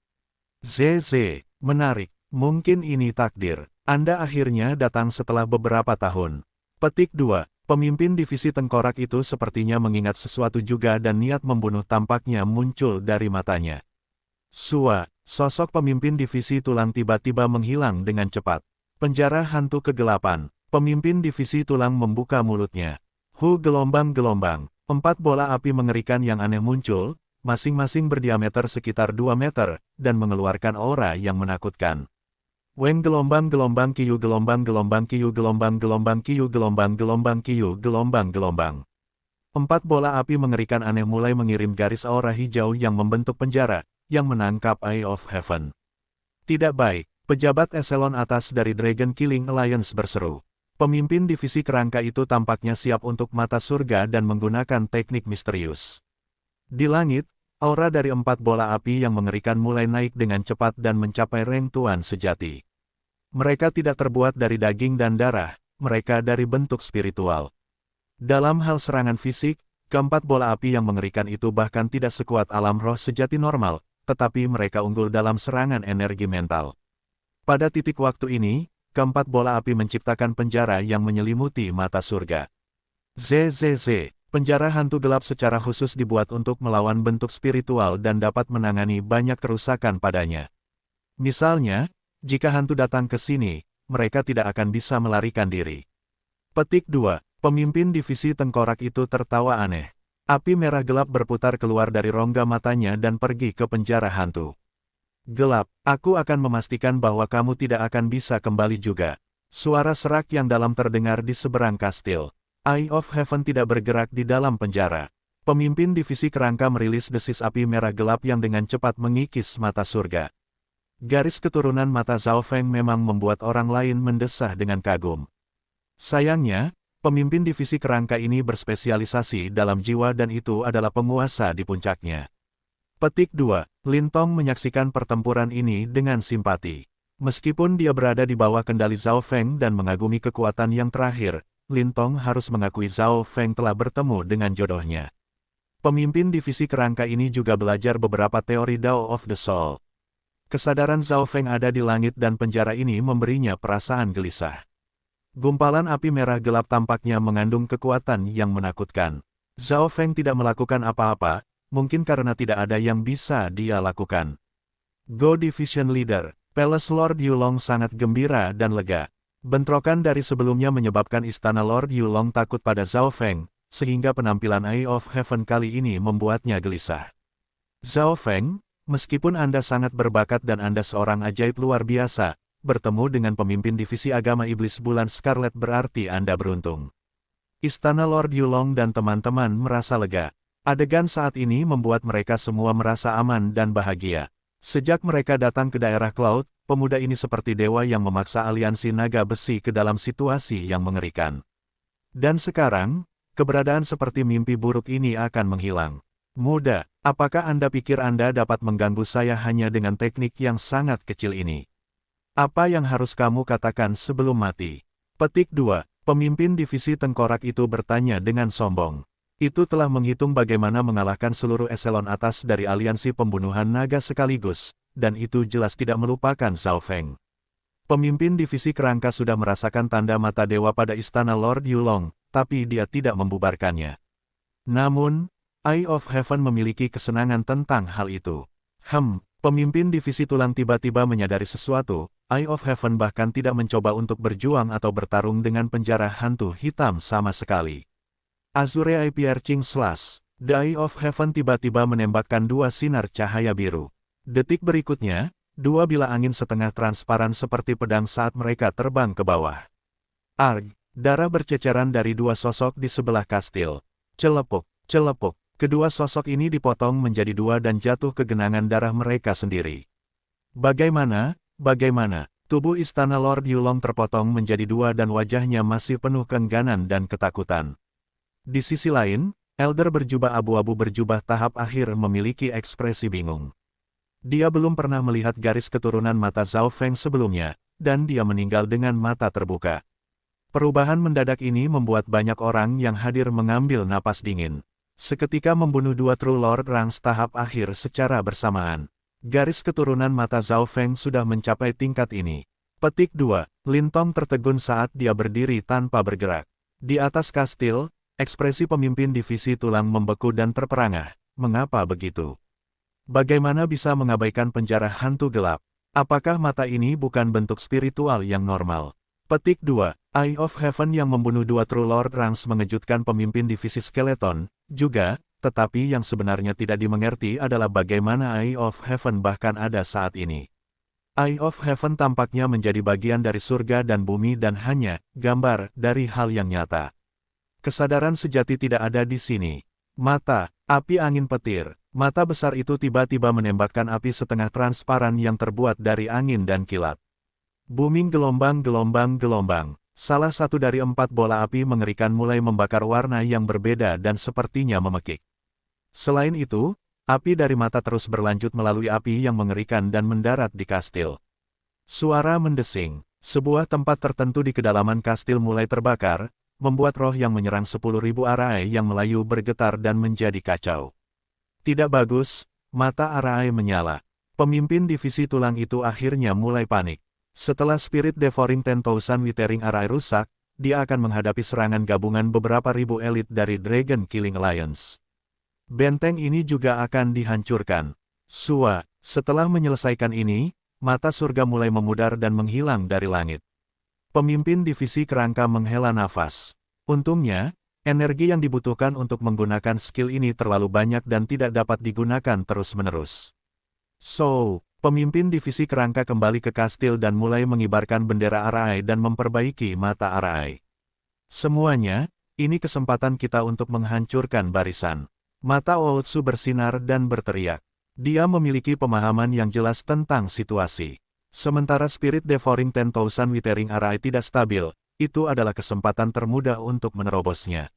[SPEAKER 1] ZZ, menarik, mungkin ini takdir. Anda akhirnya datang setelah beberapa tahun. Petik 2. Pemimpin divisi tengkorak itu sepertinya mengingat sesuatu juga dan niat membunuh tampaknya muncul dari matanya. Sua, sosok pemimpin divisi tulang tiba-tiba menghilang dengan cepat. Penjara hantu kegelapan. Pemimpin divisi tulang membuka mulutnya. Gelombang-gelombang. 4 bola api mengerikan yang aneh muncul, masing-masing berdiameter sekitar 2 meter, dan mengeluarkan aura yang menakutkan. Weng gelombang-gelombang kiyu gelombang-gelombang kiyu gelombang-gelombang kiyu gelombang-gelombang kiyu gelombang-gelombang. 4 bola api mengerikan aneh mulai mengirim garis aura hijau yang membentuk penjara, yang menangkap Eye of Heaven. Tidak baik, pejabat eselon atas dari Dragon Killing Alliance berseru. Pemimpin divisi kerangka itu tampaknya siap untuk mata surga dan menggunakan teknik misterius. Di langit, aura dari 4 bola api yang mengerikan mulai naik dengan cepat dan mencapai reng Tuan sejati. Mereka tidak terbuat dari daging dan darah, mereka dari bentuk spiritual. Dalam hal serangan fisik, keempat bola api yang mengerikan itu bahkan tidak sekuat alam roh sejati normal, tetapi mereka unggul dalam serangan energi mental. Pada titik waktu ini, keempat bola api menciptakan penjara yang menyelimuti mata surga. ZZZ, penjara hantu gelap secara khusus dibuat untuk melawan bentuk spiritual dan dapat menangani banyak kerusakan padanya. Misalnya, jika hantu datang ke sini, mereka tidak akan bisa melarikan diri. Petik 2. Pemimpin divisi tengkorak itu tertawa aneh. Api merah gelap berputar keluar dari rongga matanya dan pergi ke penjara hantu. Gelap, aku akan memastikan bahwa kamu tidak akan bisa kembali juga. Suara serak yang dalam terdengar di seberang kastil. Eye of Heaven tidak bergerak di dalam penjara. Pemimpin divisi kerangka merilis desis api merah gelap yang dengan cepat mengikis mata surga. Garis keturunan mata Zhao Feng memang membuat orang lain mendesah dengan kagum. Sayangnya, pemimpin divisi kerangka ini berspesialisasi dalam jiwa dan itu adalah penguasa di puncaknya. Petik 2. Lin Tong menyaksikan pertempuran ini dengan simpati. Meskipun dia berada di bawah kendali Zhao Feng dan mengagumi kekuatan yang terakhir, Lin Tong harus mengakui Zhao Feng telah bertemu dengan jodohnya. Pemimpin divisi kerangka ini juga belajar beberapa teori Dao of the Soul. Kesadaran Zhao Feng ada di langit dan penjara ini memberinya perasaan gelisah. Gumpalan api merah gelap tampaknya mengandung kekuatan yang menakutkan. Zhao Feng tidak melakukan apa-apa, mungkin karena tidak ada yang bisa dia lakukan. Go Division Leader, Palace Lord Yulong sangat gembira dan lega. Bentrokan dari sebelumnya menyebabkan istana Lord Yulong takut pada Zhao Feng, sehingga penampilan Eye of Heaven kali ini membuatnya gelisah. Zhao Feng, meskipun Anda sangat berbakat dan Anda seorang ajaib luar biasa, bertemu dengan pemimpin divisi agama iblis bulan Scarlet berarti Anda beruntung. Istana Lord Yulong dan teman-teman merasa lega. Adegan saat ini membuat mereka semua merasa aman dan bahagia. Sejak mereka datang ke daerah Cloud, pemuda ini seperti dewa yang memaksa aliansi naga besi ke dalam situasi yang mengerikan. Dan sekarang, keberadaan seperti mimpi buruk ini akan menghilang. Muda, apakah Anda pikir Anda dapat mengganggu saya hanya dengan teknik yang sangat kecil ini? Apa yang harus kamu katakan sebelum mati? Petik 2. Pemimpin divisi tengkorak itu bertanya dengan sombong. Itu telah menghitung bagaimana mengalahkan seluruh eselon atas dari aliansi pembunuhan naga sekaligus, dan itu jelas tidak melupakan Zhao Feng. Pemimpin divisi kerangka sudah merasakan tanda mata dewa pada istana Lord Yulong, tapi dia tidak membubarkannya. Namun, Eye of Heaven memiliki kesenangan tentang hal itu. Pemimpin divisi tulang tiba-tiba menyadari sesuatu, Eye of Heaven bahkan tidak mencoba untuk berjuang atau bertarung dengan penjara hantu hitam sama sekali. Azure Eye Piercing Slash, The Eye of Heaven tiba-tiba menembakkan 2 sinar cahaya biru. Detik berikutnya, Dua bilah angin setengah transparan seperti pedang saat mereka terbang ke bawah. Arg! Darah berceceran dari dua sosok di sebelah kastil. Celepuk, celepuk. Kedua sosok ini dipotong menjadi dua dan jatuh ke genangan darah mereka sendiri. Bagaimana? Bagaimana? Tubuh istana Lord Yulong terpotong menjadi dua dan wajahnya masih penuh keengganan dan ketakutan. Di sisi lain, Elder berjubah abu-abu berjubah tahap akhir memiliki ekspresi bingung. Dia belum pernah melihat garis keturunan mata Zhao Feng sebelumnya, dan dia meninggal dengan mata terbuka. Perubahan mendadak ini membuat banyak orang yang hadir mengambil napas dingin. Seketika membunuh dua True Lord Ranks tahap akhir secara bersamaan. Garis keturunan mata Zhao Feng sudah mencapai tingkat ini. Petik 2. Lin Tong tertegun saat dia berdiri tanpa bergerak. Di atas kastil, ekspresi pemimpin divisi tulang membeku dan terperangah. Mengapa begitu? Bagaimana bisa mengabaikan penjara hantu gelap? Apakah mata ini bukan bentuk spiritual yang normal? Petik 2. Eye of Heaven yang membunuh dua True Lord Ranks mengejutkan pemimpin divisi skeleton, juga, tetapi yang sebenarnya tidak dimengerti adalah bagaimana Eye of Heaven bahkan ada saat ini. Eye of Heaven tampaknya menjadi bagian dari surga dan bumi dan hanya gambar dari hal yang nyata. Kesadaran sejati tidak ada di sini. Mata, api angin petir. Mata besar itu tiba-tiba menembakkan api setengah transparan yang terbuat dari angin dan kilat. Booming gelombang-gelombang-gelombang. Salah satu dari 4 bola api mengerikan mulai membakar warna yang berbeda dan sepertinya memekik. Selain itu, api dari mata terus berlanjut melalui api yang mengerikan dan mendarat di kastil. Suara mendesing. Sebuah tempat tertentu di kedalaman kastil mulai terbakar, membuat roh yang menyerang 10.000 arai yang melayu bergetar dan menjadi kacau. Tidak bagus, mata arai menyala. Pemimpin divisi tulang itu akhirnya mulai panik. Setelah Spirit Devouring 10,000 Withering Arai rusak, dia akan menghadapi serangan gabungan beberapa ribu elit dari Dragon Killing Alliance. Benteng ini juga akan dihancurkan. Setelah menyelesaikan ini, mata surga mulai memudar dan menghilang dari langit. Pemimpin divisi kerangka menghela nafas. Untungnya, energi yang dibutuhkan untuk menggunakan skill ini terlalu banyak dan tidak dapat digunakan terus-menerus. Pemimpin divisi kerangka kembali ke kastil dan mulai mengibarkan bendera arai dan memperbaiki mata arai. Semuanya, ini kesempatan kita untuk menghancurkan barisan. Mata Ootsu bersinar dan berteriak. Dia memiliki pemahaman yang jelas tentang situasi. Sementara Spirit Devouring 10,000 Withering Arai tidak stabil, itu adalah kesempatan termudah untuk menerobosnya.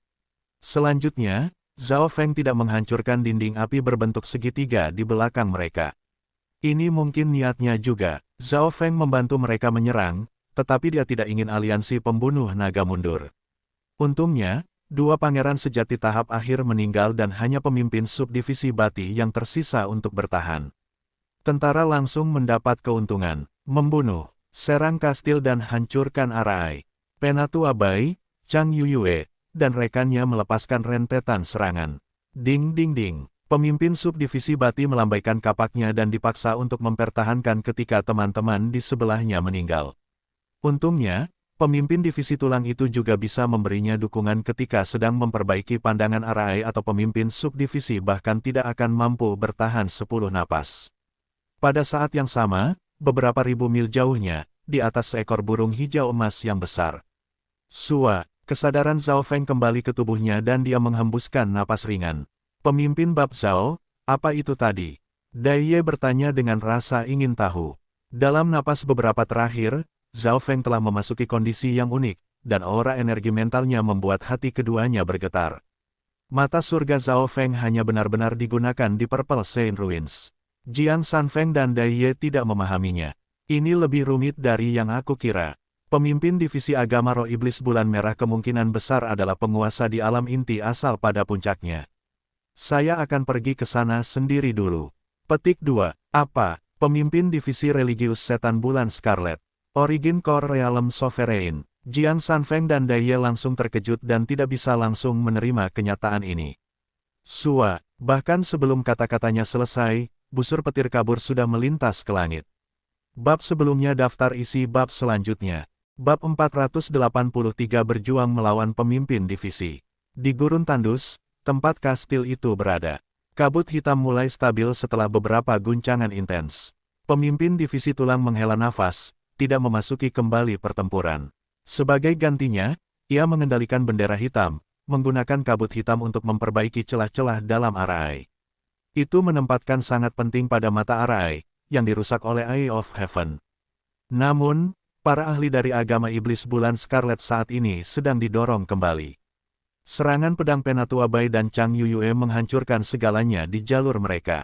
[SPEAKER 1] Selanjutnya, Zhao Feng tidak menghancurkan dinding api berbentuk segitiga di belakang mereka. Ini mungkin niatnya juga. Zhao Feng membantu mereka menyerang, tetapi dia tidak ingin aliansi pembunuh naga mundur. Untungnya, dua pangeran sejati tahap akhir meninggal dan hanya pemimpin subdivisi Bati yang tersisa untuk bertahan. Tentara langsung mendapat keuntungan. Membunuh, serang kastil dan hancurkan arai. Penatua Bai, Chang Yuyue, dan rekannya melepaskan rentetan serangan. Ding ding ding. Pemimpin subdivisi Bati melambaikan kapaknya dan dipaksa untuk mempertahankan ketika teman-teman di sebelahnya meninggal. Untungnya, pemimpin divisi tulang itu juga bisa memberinya dukungan ketika sedang memperbaiki pandangan arai atau pemimpin subdivisi bahkan tidak akan mampu bertahan 10 napas. Pada saat yang sama, beberapa ribu mil jauhnya, di atas seekor burung hijau emas yang besar. Kesadaran Zhao Feng kembali ke tubuhnya dan dia menghembuskan napas ringan. Pemimpin Bab Zhao, apa itu tadi? Dai Ye bertanya dengan rasa ingin tahu. Dalam napas beberapa terakhir, Zhao Feng telah memasuki kondisi yang unik, dan aura energi mentalnya membuat hati keduanya bergetar. Mata surga Zhao Feng hanya benar-benar digunakan di Purple Saint Ruins. Jiang Sanfeng dan Dai Ye tidak memahaminya. Ini lebih rumit dari yang aku kira. Pemimpin divisi agama roh iblis bulan merah kemungkinan besar adalah penguasa di alam inti asal pada puncaknya. Saya akan pergi ke sana sendiri dulu. Petik 2. Apa? Pemimpin divisi religius setan bulan Scarlet. Origin Core Realm Sovereign. Jiang Sanfeng dan Dai Ye langsung terkejut dan tidak bisa langsung menerima kenyataan ini. Bahkan sebelum kata-katanya selesai, busur petir kabur sudah melintas ke langit. Bab sebelumnya daftar isi bab selanjutnya. Bab 483 berjuang melawan pemimpin divisi. Di Gurun Tandus, tempat kastil itu berada. Kabut hitam mulai stabil setelah beberapa guncangan intens. Pemimpin divisi tulang menghela nafas, tidak memasuki kembali pertempuran. Sebagai gantinya, ia mengendalikan bendera hitam, menggunakan kabut hitam untuk memperbaiki celah-celah dalam Arai. Itu menempatkan sangat penting pada mata Arai, yang dirusak oleh Eye of Heaven. Namun, para ahli dari agama iblis bulan Scarlet saat ini sedang didorong kembali. Serangan pedang Penatua Bai dan Chang Yuyue menghancurkan segalanya di jalur mereka.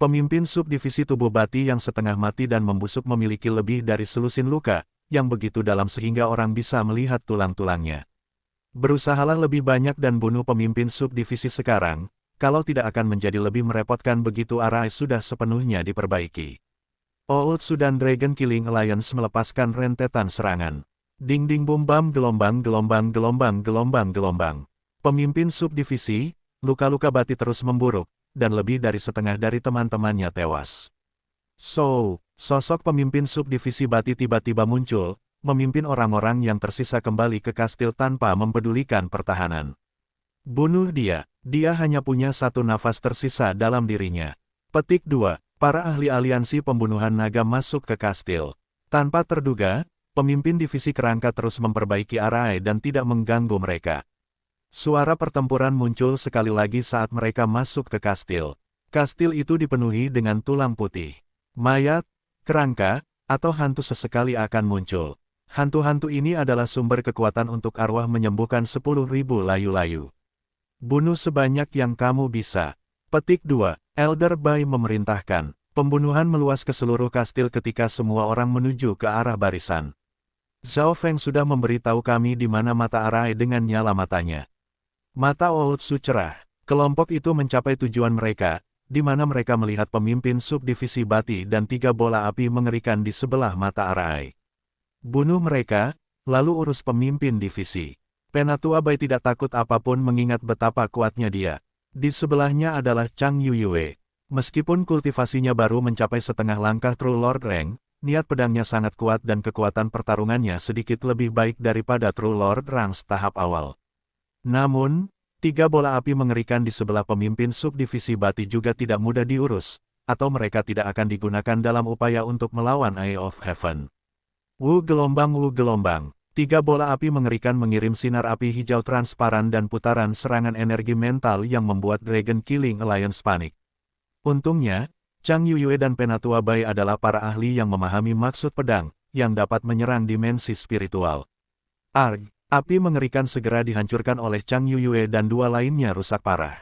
[SPEAKER 1] Pemimpin subdivisi tubuh bati yang setengah mati dan membusuk memiliki lebih dari selusin luka, yang begitu dalam sehingga orang bisa melihat tulang-tulangnya. Berusahalah lebih banyak dan bunuh pemimpin subdivisi sekarang, kalau tidak akan menjadi lebih merepotkan begitu Arai sudah sepenuhnya diperbaiki. Old Sudan Dragon Killing Alliance melepaskan rentetan serangan. Ding ding bum bam gelombang gelombang gelombang gelombang gelombang. Pemimpin subdivisi, luka-luka bati terus memburuk, dan lebih dari setengah dari teman-temannya tewas. Sosok pemimpin subdivisi bati tiba-tiba muncul, memimpin orang-orang yang tersisa kembali ke kastil tanpa mempedulikan pertahanan. Bunuh dia hanya punya satu nafas tersisa dalam dirinya. Petik 2. Para ahli aliansi pembunuhan naga masuk ke kastil. Tanpa terduga, pemimpin divisi kerangka terus memperbaiki Arai dan tidak mengganggu mereka. Suara pertempuran muncul sekali lagi saat mereka masuk ke kastil. Kastil itu dipenuhi dengan tulang putih. Mayat, kerangka, atau hantu sesekali akan muncul. Hantu-hantu ini adalah sumber kekuatan untuk arwah menyembuhkan 10.000 layu-layu. Bunuh sebanyak yang kamu bisa. Petik 2. Elder Bai memerintahkan. Pembunuhan meluas ke seluruh kastil ketika semua orang menuju ke arah barisan. Zhao Feng sudah memberitahu kami di mana mata Arai dengan nyala matanya. Mata Old Su cerah. Kelompok itu mencapai tujuan mereka, di mana mereka melihat pemimpin subdivisi bati dan 3 bola api mengerikan di sebelah mata Arai. Bunuh mereka, lalu urus pemimpin divisi. Penatua Bai tidak takut apapun mengingat betapa kuatnya dia. Di sebelahnya adalah Chang Yuyue. Meskipun kultivasinya baru mencapai setengah langkah True Lord Rank, niat pedangnya sangat kuat dan kekuatan pertarungannya sedikit lebih baik daripada True Lord Rank tahap awal. Namun, 3 bola api mengerikan di sebelah pemimpin subdivisi bati juga tidak mudah diurus, atau mereka tidak akan digunakan dalam upaya untuk melawan Eye of Heaven. Wu gelombang, 3 bola api mengerikan mengirim sinar api hijau transparan dan putaran serangan energi mental yang membuat Dragon Killing Alliance panik. Untungnya, Chang Yuyue dan Penatua Bai adalah para ahli yang memahami maksud pedang, yang dapat menyerang dimensi spiritual. Arg! Api mengerikan segera dihancurkan oleh Chang Yuyue dan 2 lainnya rusak parah.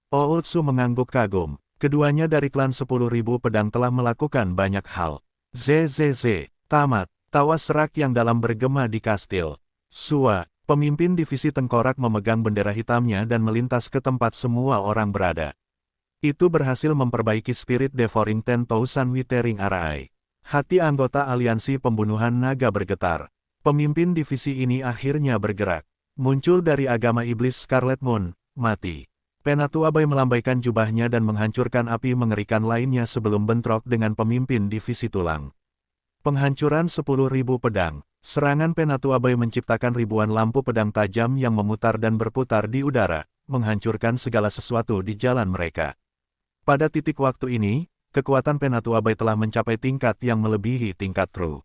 [SPEAKER 1] Old Su mengangguk kagum. Keduanya dari klan 10.000 pedang telah melakukan banyak hal. ZZZ. Tamat. Tawa serak yang dalam bergema di kastil. Sua, pemimpin divisi tengkorak memegang bendera hitamnya dan melintas ke tempat semua orang berada. Itu berhasil memperbaiki spirit Devouring 10,000 Withering Arai. Hati anggota aliansi pembunuhan naga bergetar. Pemimpin divisi ini akhirnya bergerak. Muncul dari agama iblis Scarlet Moon, mati. Penatua Bai melambaikan jubahnya dan menghancurkan api mengerikan lainnya sebelum bentrok dengan pemimpin divisi tulang. Penghancuran 10.000 pedang. Serangan Penatua Bai menciptakan ribuan lampu pedang tajam yang memutar dan berputar di udara, menghancurkan segala sesuatu di jalan mereka. Pada titik waktu ini, kekuatan Penatua Bai telah mencapai tingkat yang melebihi tingkat True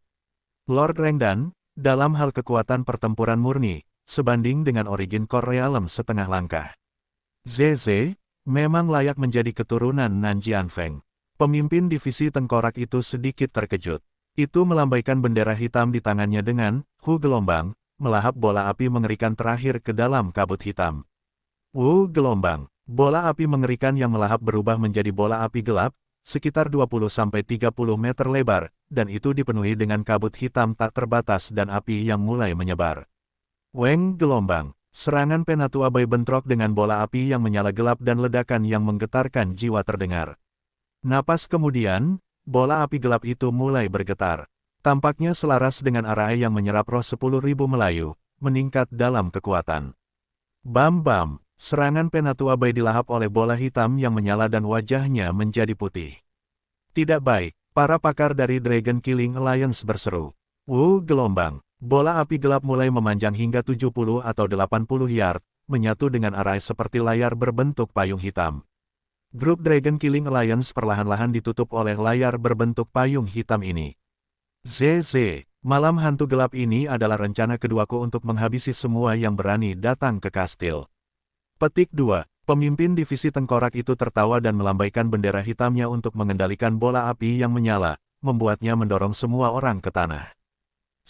[SPEAKER 1] Lord Rengdan. Dalam hal kekuatan pertempuran murni, sebanding dengan Origin Core Realm setengah langkah. ZZ, memang layak menjadi keturunan Nan Jianfeng. Pemimpin divisi tengkorak itu sedikit terkejut. Itu melambaikan bendera hitam di tangannya dengan, Hu gelombang, melahap bola api mengerikan terakhir ke dalam kabut hitam. Wu gelombang, bola api mengerikan yang melahap berubah menjadi bola api gelap, sekitar 20-30 meter lebar, dan itu dipenuhi dengan kabut hitam tak terbatas dan api yang mulai menyebar. Weng gelombang, serangan Penatua Bai bentrok dengan bola api yang menyala gelap dan ledakan yang menggetarkan jiwa terdengar. Napas kemudian, bola api gelap itu mulai bergetar. Tampaknya selaras dengan Arai yang menyerap roh 10.000 Melayu, meningkat dalam kekuatan. Bam-bam. Serangan Penatua Bai dilahap oleh bola hitam yang menyala dan wajahnya menjadi putih. Tidak baik, para pakar dari Dragon Killing Alliance berseru. Wu gelombang, bola api gelap mulai memanjang hingga 70 atau 80 yard, menyatu dengan Arai seperti layar berbentuk payung hitam. Grup Dragon Killing Alliance perlahan-lahan ditutup oleh layar berbentuk payung hitam ini. ZZ, malam hantu gelap ini adalah rencana keduaku untuk menghabisi semua yang berani datang ke kastil. Petik 2. Pemimpin divisi tengkorak itu tertawa dan melambaikan bendera hitamnya untuk mengendalikan bola api yang menyala, membuatnya mendorong semua orang ke tanah.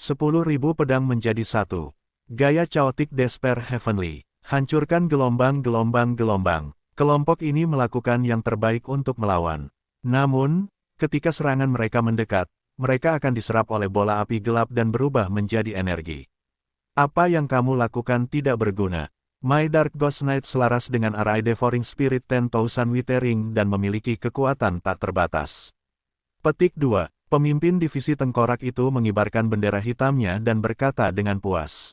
[SPEAKER 1] 10.000 pedang menjadi satu. Gaya Chaotic Despair Heavenly. Hancurkan gelombang-gelombang-gelombang. Kelompok ini melakukan yang terbaik untuk melawan. Namun, ketika serangan mereka mendekat, mereka akan diserap oleh bola api gelap dan berubah menjadi energi. Apa yang kamu lakukan tidak berguna. My Dark Ghost Knight selaras dengan array Devouring Spirit 10,000 Withering dan memiliki kekuatan tak terbatas. Petik 2. Pemimpin divisi tengkorak itu mengibarkan bendera hitamnya dan berkata dengan puas.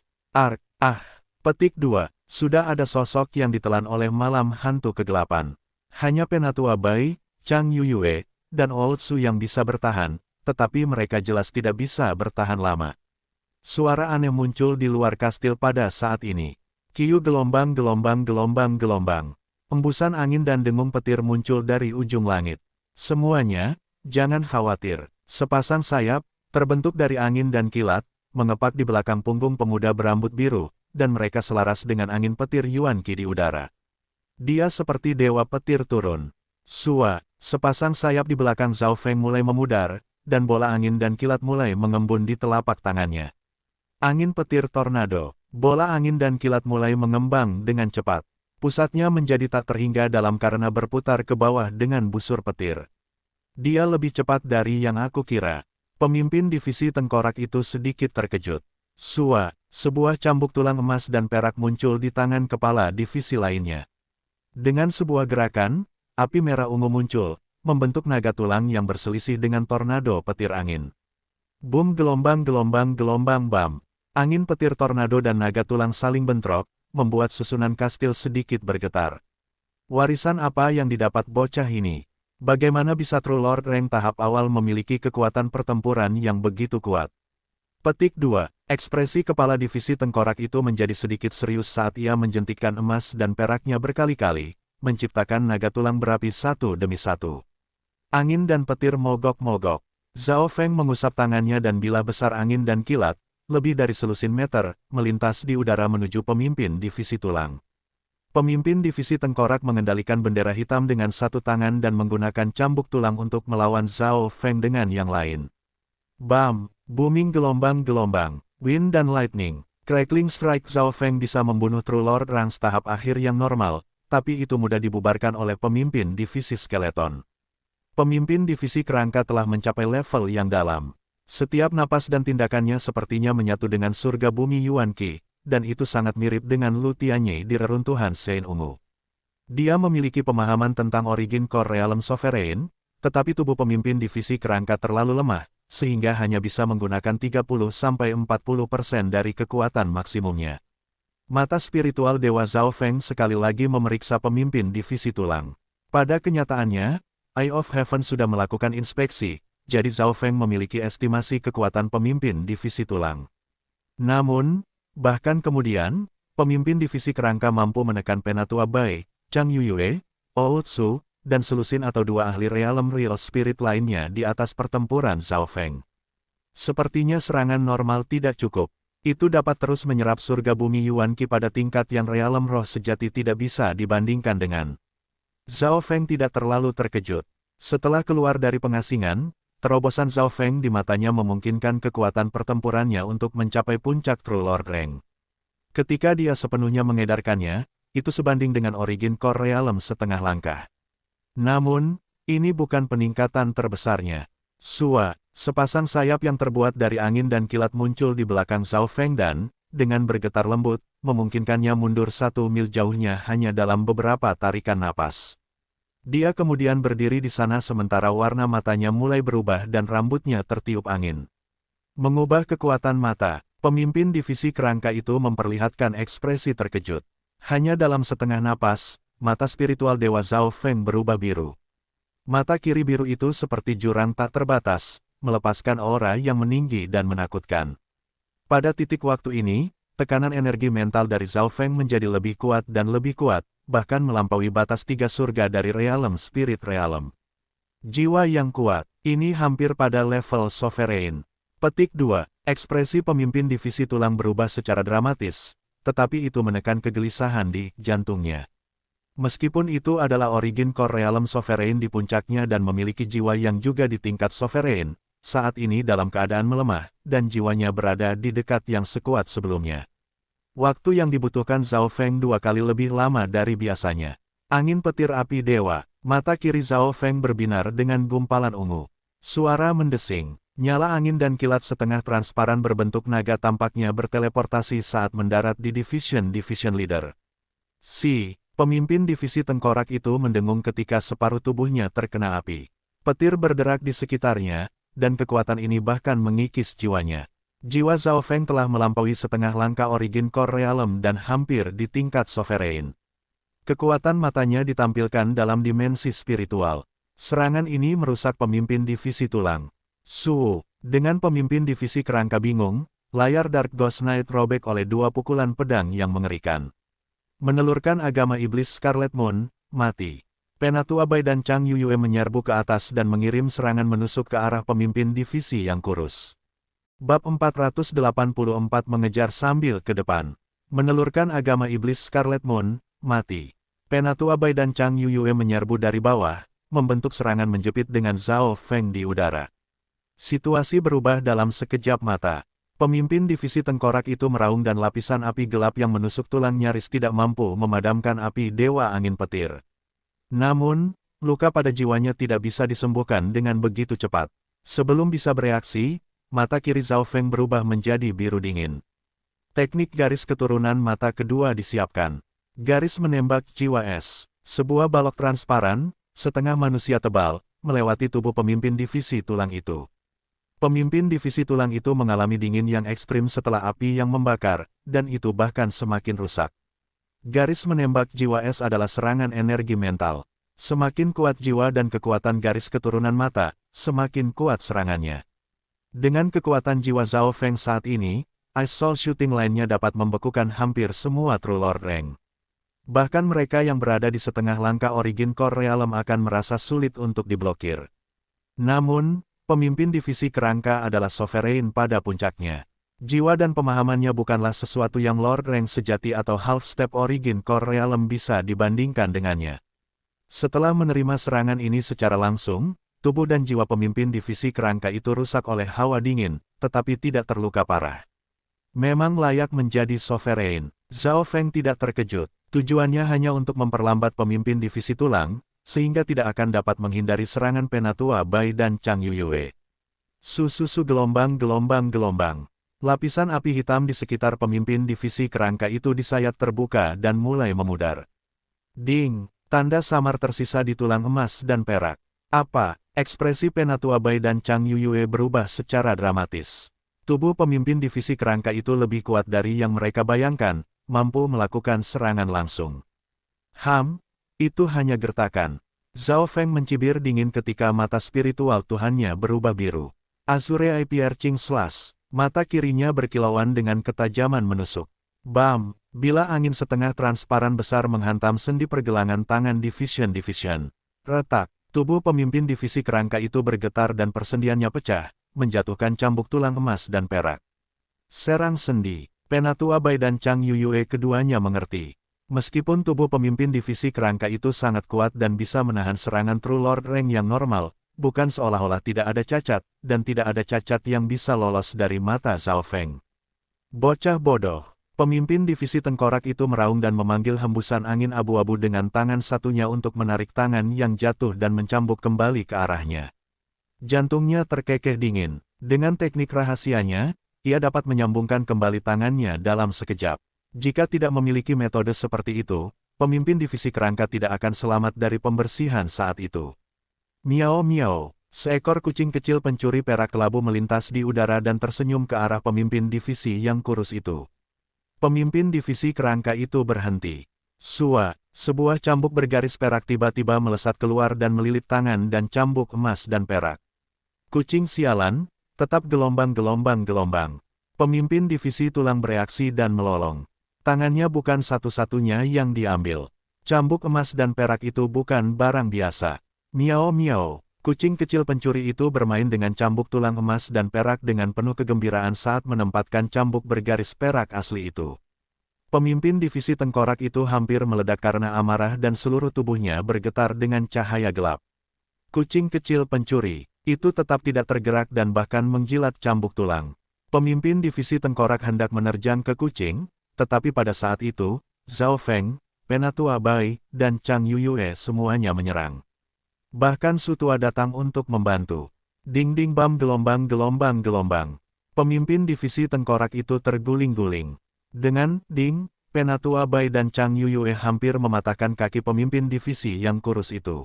[SPEAKER 1] Petik 2. Sudah ada sosok yang ditelan oleh malam hantu kegelapan. Hanya Penatua Bai, Chang Yuyue, dan Old Su yang bisa bertahan, tetapi mereka jelas tidak bisa bertahan lama. Suara aneh muncul di luar kastil pada saat ini. Kiu gelombang-gelombang-gelombang-gelombang. Embusan angin dan dengung petir muncul dari ujung langit. Semuanya, jangan khawatir. Sepasang sayap, terbentuk dari angin dan kilat, mengepak di belakang punggung pemuda berambut biru, dan mereka selaras dengan angin petir Yuan Qi di udara. Dia seperti dewa petir turun. Sepasang sayap di belakang Zhao Feng mulai memudar, dan bola angin dan kilat mulai mengembun di telapak tangannya. Angin petir tornado, bola angin dan kilat mulai mengembang dengan cepat. Pusatnya menjadi tak terhingga dalam karena berputar ke bawah dengan busur petir. Dia lebih cepat dari yang aku kira. Pemimpin divisi tengkorak itu sedikit terkejut. Sebuah cambuk tulang emas dan perak muncul di tangan kepala divisi lainnya. Dengan sebuah gerakan, api merah ungu muncul, membentuk naga tulang yang berselisih dengan tornado petir angin. Boom gelombang-gelombang-gelombang bam. Angin petir tornado dan naga tulang saling bentrok, membuat susunan kastil sedikit bergetar. Warisan apa yang didapat bocah ini? Bagaimana bisa True Lord rank tahap awal memiliki kekuatan pertempuran yang begitu kuat? Petik 2. Ekspresi kepala divisi tengkorak itu menjadi sedikit serius saat ia menjentikkan emas dan peraknya berkali-kali, menciptakan naga tulang berapi satu demi satu. Angin dan petir mogok-mogok. Zhao Feng mengusap tangannya dan bilah besar angin dan kilat, lebih dari selusin meter, melintas di udara menuju pemimpin divisi tulang. Pemimpin divisi tengkorak mengendalikan bendera hitam dengan satu tangan dan menggunakan cambuk tulang untuk melawan Zhao Feng dengan yang lain. Bam! Booming gelombang-gelombang, wind dan lightning, crackling strike. Zhao Feng bisa membunuh True Lord ranks tahap akhir yang normal, tapi itu mudah dibubarkan oleh pemimpin divisi skeleton. Pemimpin divisi kerangka telah mencapai level yang dalam. Setiap napas dan tindakannya sepertinya menyatu dengan surga bumi Yuan Qi, dan itu sangat mirip dengan Lu Tianye di reruntuhan Sein Ungu. Dia memiliki pemahaman tentang origin core realm sovereign, tetapi tubuh pemimpin divisi kerangka terlalu lemah, sehingga hanya bisa menggunakan 30–40% dari kekuatan maksimumnya. Mata spiritual Dewa Zhao Feng sekali lagi memeriksa pemimpin divisi tulang. Pada kenyataannya, Eye of Heaven sudah melakukan inspeksi, jadi Zhao Feng memiliki estimasi kekuatan pemimpin divisi tulang. Namun, bahkan kemudian, pemimpin divisi kerangka mampu menekan Penatua Bai, Chang Yuyue, Old Su, dan selusin atau dua ahli realm real spirit lainnya di atas pertempuran Zhao Feng. Sepertinya serangan normal tidak cukup. Itu dapat terus menyerap surga bumi Yuan Qi pada tingkat yang realm roh sejati tidak bisa dibandingkan dengan. Zhao Feng tidak terlalu terkejut. Setelah keluar dari pengasingan, terobosan Zhao Feng di matanya memungkinkan kekuatan pertempurannya untuk mencapai puncak True Lord rank. Ketika dia sepenuhnya mengedarkannya, itu sebanding dengan origin core realm setengah langkah. Namun, ini bukan peningkatan terbesarnya. Sepasang sayap yang terbuat dari angin dan kilat muncul di belakang Zhao Feng dan, dengan bergetar lembut, memungkinkannya mundur 1 mil jauhnya hanya dalam beberapa tarikan napas. Dia kemudian berdiri di sana sementara warna matanya mulai berubah dan rambutnya tertiup angin. Mengubah kekuatan mata, pemimpin divisi kerangka itu memperlihatkan ekspresi terkejut. Hanya dalam setengah napas, mata spiritual Dewa Zhao Feng berubah biru. Mata kiri biru itu seperti jurang tak terbatas, melepaskan aura yang meninggi dan menakutkan. Pada titik waktu ini, tekanan energi mental dari Zhao Feng menjadi lebih kuat dan lebih kuat, bahkan melampaui batas 3 surga dari Realm Spirit Realm. Jiwa yang kuat, ini hampir pada level sovereign. Petik 2. Ekspresi pemimpin divisi tulang berubah secara dramatis, tetapi itu menekan kegelisahan di jantungnya. Meskipun itu adalah origin core Realm Sovereign di puncaknya dan memiliki jiwa yang juga di tingkat Sovereign, saat ini dalam keadaan melemah, dan jiwanya berada di dekat yang sekuat sebelumnya. Waktu yang dibutuhkan Zhao Feng 2 kali lebih lama dari biasanya. Angin petir api dewa, mata kiri Zhao Feng berbinar dengan gumpalan ungu. Suara mendesing, nyala angin dan kilat setengah transparan berbentuk naga tampaknya berteleportasi saat mendarat di Division Leader. Pemimpin divisi tengkorak itu mendengung ketika separuh tubuhnya terkena api. Petir berderak di sekitarnya, dan kekuatan ini bahkan mengikis jiwanya. Jiwa Zhao Feng telah melampaui setengah langkah origin core realm dan hampir di tingkat sovereign. Kekuatan matanya ditampilkan dalam dimensi spiritual. Serangan ini merusak pemimpin divisi tulang. Dengan pemimpin divisi kerangka bingung, layar Dark Ghost Knight robek oleh 2 pukulan pedang yang mengerikan. Menelurkan agama iblis Scarlet Moon, mati. Penatua Bai dan Chang Yuyue menyerbu ke atas dan mengirim serangan menusuk ke arah pemimpin divisi yang kurus. Bab 484 mengejar sambil ke depan. Menelurkan agama iblis Scarlet Moon, mati. Penatua Bai dan Chang Yuyue menyerbu dari bawah, membentuk serangan menjepit dengan Zhao Feng di udara. Situasi berubah dalam sekejap mata. Pemimpin divisi tengkorak itu meraung dan lapisan api gelap yang menusuk tulang nyaris tidak mampu memadamkan api dewa angin petir. Namun, luka pada jiwanya tidak bisa disembuhkan dengan begitu cepat. Sebelum bisa bereaksi, mata kiri Zhao Feng berubah menjadi biru dingin. Teknik garis keturunan mata kedua disiapkan. Garis menembak jiwa es. Sebuah balok transparan, setengah manusia tebal, melewati tubuh pemimpin divisi tulang itu. Pemimpin divisi tulang itu mengalami dingin yang ekstrim setelah api yang membakar, dan itu bahkan semakin rusak. Garis menembak jiwa es adalah serangan energi mental. Semakin kuat jiwa dan kekuatan garis keturunan mata, semakin kuat serangannya. Dengan kekuatan jiwa Zhao Feng saat ini, Ice Soul Shooting lainnya dapat membekukan hampir semua True Lord Rank. Bahkan mereka yang berada di setengah langkah Origin Core Realm akan merasa sulit untuk diblokir. Namun, pemimpin divisi kerangka adalah sovereign pada puncaknya. Jiwa dan pemahamannya bukanlah sesuatu yang Lord Rank sejati atau half-step Origin Core Realm bisa dibandingkan dengannya. Setelah menerima serangan ini secara langsung, tubuh dan jiwa pemimpin divisi kerangka itu rusak oleh hawa dingin, tetapi tidak terluka parah. Memang layak menjadi sovereign. Zhao Feng tidak terkejut. Tujuannya hanya untuk memperlambat pemimpin divisi tulang, sehingga tidak akan dapat menghindari serangan Penatua Bai dan Chang Yuyue. Gelombang-gelombang. Lapisan api hitam di sekitar pemimpin divisi kerangka itu di sayap terbuka dan mulai memudar. Ding, tanda samar tersisa di tulang emas dan perak. Apa? Ekspresi Penatua Bai dan Chang Yuyue berubah secara dramatis. Tubuh pemimpin divisi kerangka itu lebih kuat dari yang mereka bayangkan, mampu melakukan serangan langsung. Itu hanya gertakan. Zhao Feng mencibir dingin ketika mata spiritual Tuhannya berubah biru. Azure Eye Piercing Slash, mata kirinya berkilauan dengan ketajaman menusuk. Bam! Bila angin setengah transparan besar menghantam sendi pergelangan tangan Division. Retak, tubuh pemimpin divisi kerangka itu bergetar dan persendiannya pecah, menjatuhkan cambuk tulang emas dan perak. Serang sendi. Penatua Bai dan Chang Yuyue keduanya mengerti. Meskipun tubuh pemimpin divisi kerangka itu sangat kuat dan bisa menahan serangan True Lord Rank yang normal, bukan seolah-olah tidak ada cacat, dan tidak ada cacat yang bisa lolos dari mata Zhao Feng. Bocah bodoh. Pemimpin divisi tengkorak itu meraung dan memanggil hembusan angin abu-abu dengan tangan satunya untuk menarik tangan yang jatuh dan mencambuk kembali ke arahnya. Jantungnya terkekeh dingin. Dengan teknik rahasianya, ia dapat menyambungkan kembali tangannya dalam sekejap. Jika tidak memiliki metode seperti itu, pemimpin divisi kerangka tidak akan selamat dari pembersihan saat itu. Miao miao, seekor kucing kecil pencuri perak kelabu melintas di udara dan tersenyum ke arah pemimpin divisi yang kurus itu. Pemimpin divisi kerangka itu berhenti. Sebuah cambuk bergaris perak tiba-tiba melesat keluar dan melilit tangan dan cambuk emas dan perak. Kucing sialan, tetap gelombang. Pemimpin divisi tulang bereaksi dan melolong. Tangannya bukan satu-satunya yang diambil. Cambuk emas dan perak itu bukan barang biasa. Miao miao. Kucing kecil pencuri itu bermain dengan cambuk tulang emas dan perak dengan penuh kegembiraan saat menempatkan cambuk bergaris perak asli itu. Pemimpin divisi tengkorak itu hampir meledak karena amarah dan seluruh tubuhnya bergetar dengan cahaya gelap. Kucing kecil pencuri itu tetap tidak tergerak dan bahkan menjilat cambuk tulang. Pemimpin divisi tengkorak hendak menerjang ke kucing, tetapi pada saat itu, Zhao Feng, Penatua Bai, dan Chang Yuyue semuanya menyerang. Bahkan Su Tua datang untuk membantu. Ding-ding bam gelombang. Pemimpin divisi tengkorak itu terguling-guling. Dengan ding, Penatua Bai dan Chang Yuyue hampir mematahkan kaki pemimpin divisi yang kurus itu.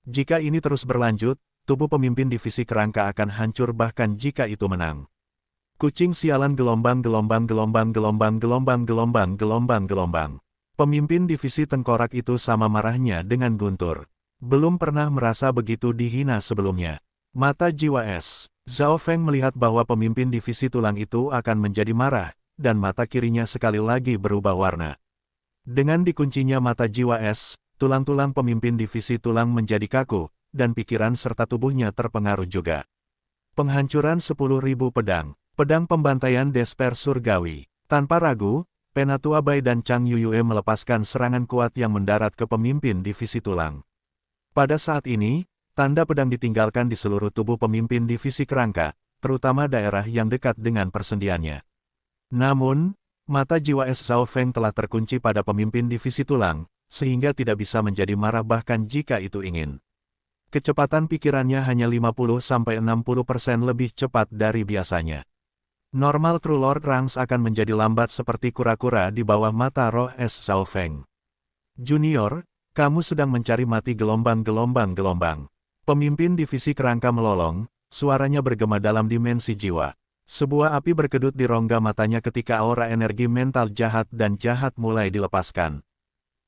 [SPEAKER 1] Jika ini terus berlanjut, tubuh pemimpin divisi kerangka akan hancur bahkan jika itu menang. Kucing sialan gelombang. Pemimpin divisi tengkorak itu sama marahnya dengan guntur. Belum pernah merasa begitu dihina sebelumnya. Mata jiwa es. Zhao Feng melihat bahwa pemimpin divisi tulang itu akan menjadi marah, dan mata kirinya sekali lagi berubah warna. Dengan dikuncinya mata jiwa es, tulang-tulang pemimpin divisi tulang menjadi kaku, dan pikiran serta tubuhnya terpengaruh juga. Penghancuran 10.000 pedang. Pedang pembantaian Desper Surgawi. Tanpa ragu, Penatua Bai dan Chang Yuyue melepaskan serangan kuat yang mendarat ke pemimpin divisi tulang. Pada saat ini, tanda pedang ditinggalkan di seluruh tubuh pemimpin divisi kerangka, terutama daerah yang dekat dengan persendiannya. Namun, mata jiwa es Zhao Feng telah terkunci pada pemimpin divisi tulang, sehingga tidak bisa menjadi marah bahkan jika itu ingin. Kecepatan pikirannya hanya 50-60% lebih cepat dari biasanya. Normal True Lord Ranks akan menjadi lambat seperti kura-kura di bawah mata roh es Zhao Feng. Junior, kamu sedang mencari mati gelombang. Pemimpin divisi kerangka melolong, suaranya bergema dalam dimensi jiwa. Sebuah api berkedut di rongga matanya ketika aura energi mental jahat mulai dilepaskan.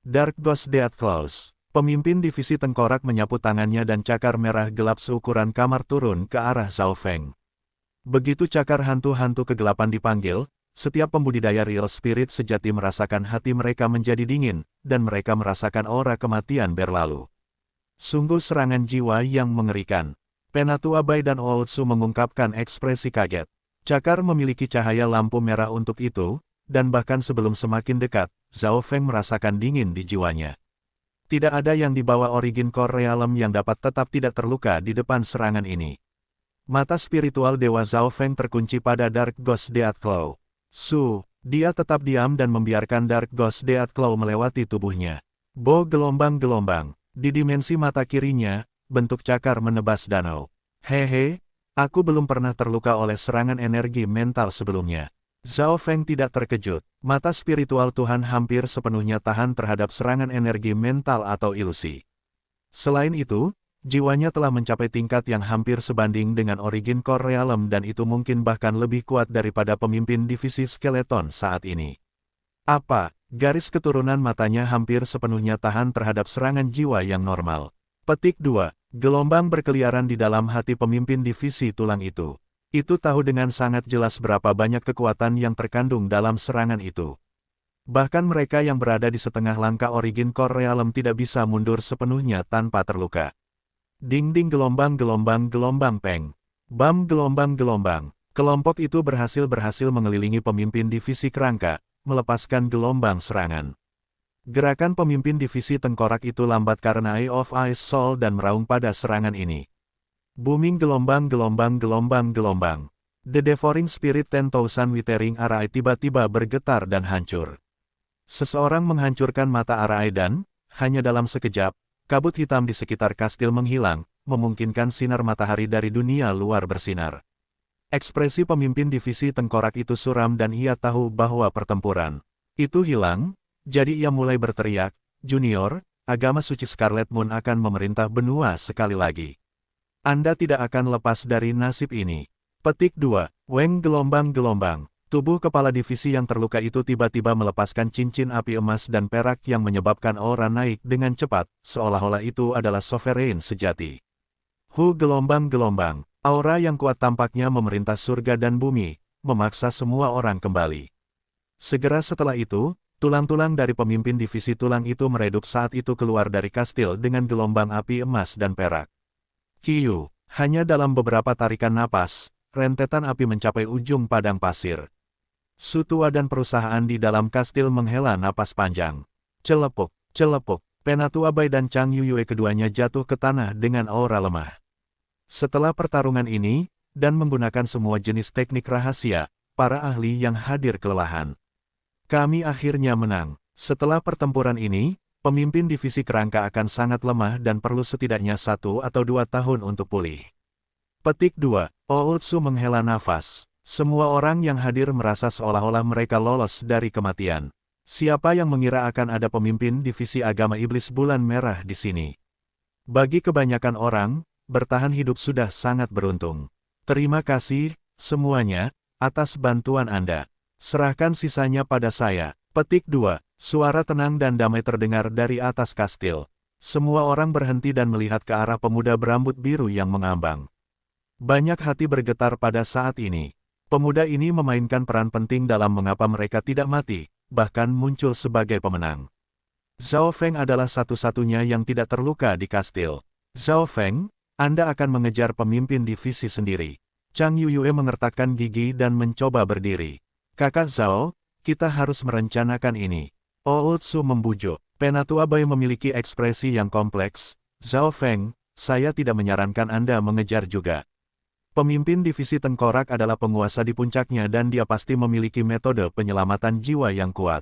[SPEAKER 1] Dark Ghost Death Claws. Pemimpin divisi tengkorak menyapu tangannya dan cakar merah gelap seukuran kamar turun ke arah Zhao Feng. Begitu cakar hantu-hantu kegelapan dipanggil, setiap pembudidaya real spirit sejati merasakan hati mereka menjadi dingin, dan mereka merasakan aura kematian berlalu. Sungguh serangan jiwa yang mengerikan. Penatua Bai dan Old Su mengungkapkan ekspresi kaget. Cakar memiliki cahaya lampu merah untuk itu, dan bahkan sebelum semakin dekat, Zhao Feng merasakan dingin di jiwanya. Tidak ada yang di bawah Origin Core Realm yang dapat tetap tidak terluka di depan serangan ini. Mata spiritual Dewa Zhao Feng terkunci pada Dark Ghost Death Claw. Dia tetap diam dan membiarkan Dark Ghost Death Claw melewati tubuhnya. Gelombang. Di dimensi mata kirinya, bentuk cakar menebas danau. Hehe, aku belum pernah terluka oleh serangan energi mental sebelumnya. Zhao Feng tidak terkejut. Mata spiritual Tuhan hampir sepenuhnya tahan terhadap serangan energi mental atau ilusi. Selain itu, jiwanya telah mencapai tingkat yang hampir sebanding dengan Origin Core Realm dan itu mungkin bahkan lebih kuat daripada pemimpin divisi skeleton saat ini. Garis keturunan matanya hampir sepenuhnya tahan terhadap serangan jiwa yang normal. Petik 2. Gelombang berkeliaran di dalam hati pemimpin divisi tulang itu. Itu tahu dengan sangat jelas berapa banyak kekuatan yang terkandung dalam serangan itu. Bahkan mereka yang berada di setengah langkah Origin Core Realm tidak bisa mundur sepenuhnya tanpa terluka. Ding-ding gelombang peng. Bam gelombang. Kelompok itu berhasil mengelilingi pemimpin divisi kerangka, melepaskan gelombang serangan. Gerakan pemimpin divisi tengkorak itu lambat karena Eye of Ice Soul dan meraung pada serangan ini. Booming gelombang. The Devouring Spirit 10,000 Withering Arai tiba-tiba bergetar dan hancur. Seseorang menghancurkan mata Arai dan, hanya dalam sekejap, kabut hitam di sekitar kastil menghilang, memungkinkan sinar matahari dari dunia luar bersinar. Ekspresi pemimpin divisi tengkorak itu suram dan ia tahu bahwa pertempuran itu hilang, jadi ia mulai berteriak, "Junior, agama suci Scarlet Moon akan memerintah benua sekali lagi. Anda tidak akan lepas dari nasib ini." Petik 2. Weng gelombang. Tubuh kepala divisi yang terluka itu tiba-tiba melepaskan cincin api emas dan perak yang menyebabkan aura naik dengan cepat, seolah-olah itu adalah sovereign sejati. Gelombang. Aura yang kuat tampaknya memerintah surga dan bumi, memaksa semua orang kembali. Segera setelah itu, tulang-tulang dari pemimpin divisi tulang itu meredup saat itu keluar dari kastil dengan gelombang api emas dan perak. Kiyu, hanya dalam beberapa tarikan napas, rentetan api mencapai ujung padang pasir. Sutua dan perusahaan di dalam kastil menghela napas panjang. Celepuk, celepuk, Penatua Bai dan Chang Yuyue keduanya jatuh ke tanah dengan aura lemah. Setelah pertarungan ini, dan menggunakan semua jenis teknik rahasia, para ahli yang hadir kelelahan. Kami akhirnya menang. Setelah pertempuran ini, pemimpin divisi kerangka akan sangat lemah dan perlu setidaknya 1 atau 2 tahun untuk pulih. Petik 2. Ootsu menghela nafas. Semua orang yang hadir merasa seolah-olah mereka lolos dari kematian. Siapa yang mengira akan ada pemimpin divisi agama iblis bulan merah di sini? Bagi kebanyakan orang, bertahan hidup sudah sangat beruntung. Terima kasih, semuanya, atas bantuan Anda. Serahkan sisanya pada saya. Petik 2. Suara tenang dan damai terdengar dari atas kastil. Semua orang berhenti dan melihat ke arah pemuda berambut biru yang mengambang. Banyak hati bergetar pada saat ini. Pemuda ini memainkan peran penting dalam mengapa mereka tidak mati, bahkan muncul sebagai pemenang. Zhao Feng adalah satu-satunya yang tidak terluka di kastil. Zhao Feng, Anda akan mengejar pemimpin divisi sendiri. Chang Yuyue mengertakkan gigi dan mencoba berdiri. Kakak Zhao, kita harus merencanakan ini. Ootsu membujuk. Penatua Bai memiliki ekspresi yang kompleks. Zhao Feng, saya tidak menyarankan Anda mengejar juga. Pemimpin divisi tengkorak adalah penguasa di puncaknya dan dia pasti memiliki metode penyelamatan jiwa yang kuat.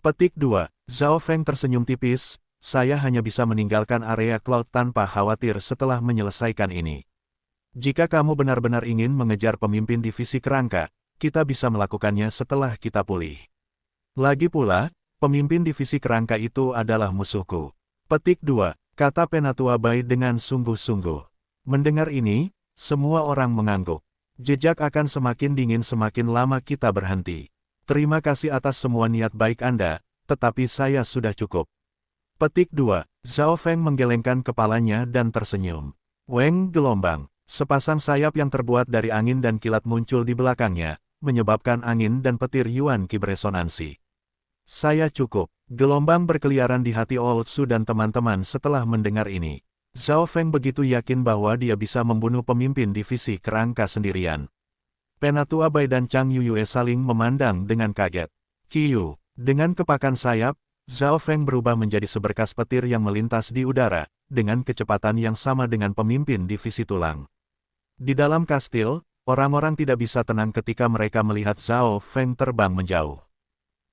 [SPEAKER 1] Petik 2. Zhao Feng tersenyum tipis, saya hanya bisa meninggalkan area Cloud tanpa khawatir setelah menyelesaikan ini. Jika kamu benar-benar ingin mengejar pemimpin divisi kerangka, kita bisa melakukannya setelah kita pulih. Lagi pula, pemimpin divisi kerangka itu adalah musuhku. Petik 2. Kata Penatua Bai dengan sungguh-sungguh. Mendengar ini, semua orang mengangguk. Jejak akan semakin dingin semakin lama kita berhenti. Terima kasih atas semua niat baik Anda, tetapi saya sudah cukup. Petik 2. Zhao Feng menggelengkan kepalanya dan tersenyum. Weng gelombang. Sepasang sayap yang terbuat dari angin dan kilat muncul di belakangnya, menyebabkan angin dan petir Yuan Qi beresonansi. Saya cukup. Gelombang berkeliaran di hati Ootsu dan teman-teman setelah mendengar ini. Zhao Feng begitu yakin bahwa dia bisa membunuh pemimpin divisi kerangka sendirian. Penatua Bai dan Chang Yuyue saling memandang dengan kaget. Kiyu, dengan kepakan sayap, Zhao Feng berubah menjadi seberkas petir yang melintas di udara, dengan kecepatan yang sama dengan pemimpin divisi tulang. Di dalam kastil, orang-orang tidak bisa tenang ketika mereka melihat Zhao Feng terbang menjauh.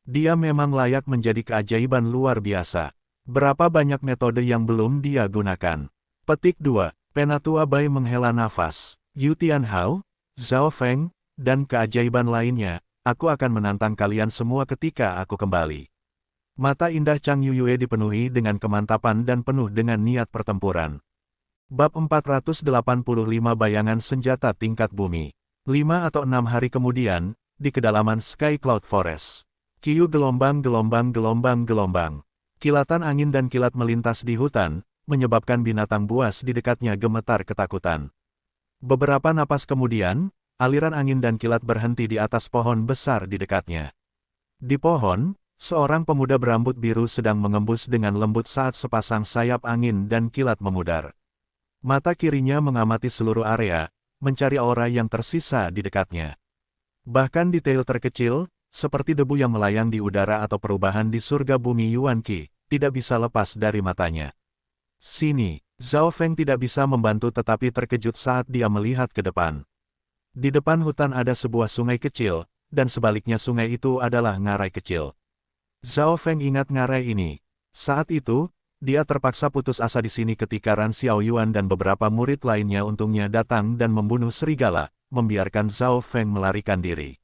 [SPEAKER 1] Dia memang layak menjadi keajaiban luar biasa. Berapa banyak metode yang belum dia gunakan. Petik 2. Penatua Bai menghela nafas. Yu Tianhao, Zhao Feng, dan keajaiban lainnya, aku akan menantang kalian semua ketika aku kembali. Mata indah Chang Yuyue dipenuhi dengan kemantapan dan penuh dengan niat pertempuran. Bab 485 Bayangan Senjata Tingkat Bumi. 5 atau 6 hari kemudian, di kedalaman Sky Cloud Forest. Kiyu gelombang. Kilatan angin dan kilat melintas di hutan, menyebabkan binatang buas di dekatnya gemetar ketakutan. Beberapa napas kemudian, aliran angin dan kilat berhenti di atas pohon besar di dekatnya. Di pohon, seorang pemuda berambut biru sedang mengembus dengan lembut saat sepasang sayap angin dan kilat memudar. Mata kirinya mengamati seluruh area, mencari aura yang tersisa di dekatnya. Bahkan detail terkecil, seperti debu yang melayang di udara atau perubahan di surga bumi Yuan Qi, tidak bisa lepas dari matanya. Sini, Zhao Feng tidak bisa membantu tetapi terkejut saat dia melihat ke depan. Di depan hutan ada sebuah sungai kecil, dan sebaliknya sungai itu adalah ngarai kecil. Zhao Feng ingat ngarai ini. Saat itu, dia terpaksa putus asa di sini ketika Ran Xiaoyuan dan beberapa murid lainnya untungnya datang dan membunuh serigala, membiarkan Zhao Feng melarikan diri.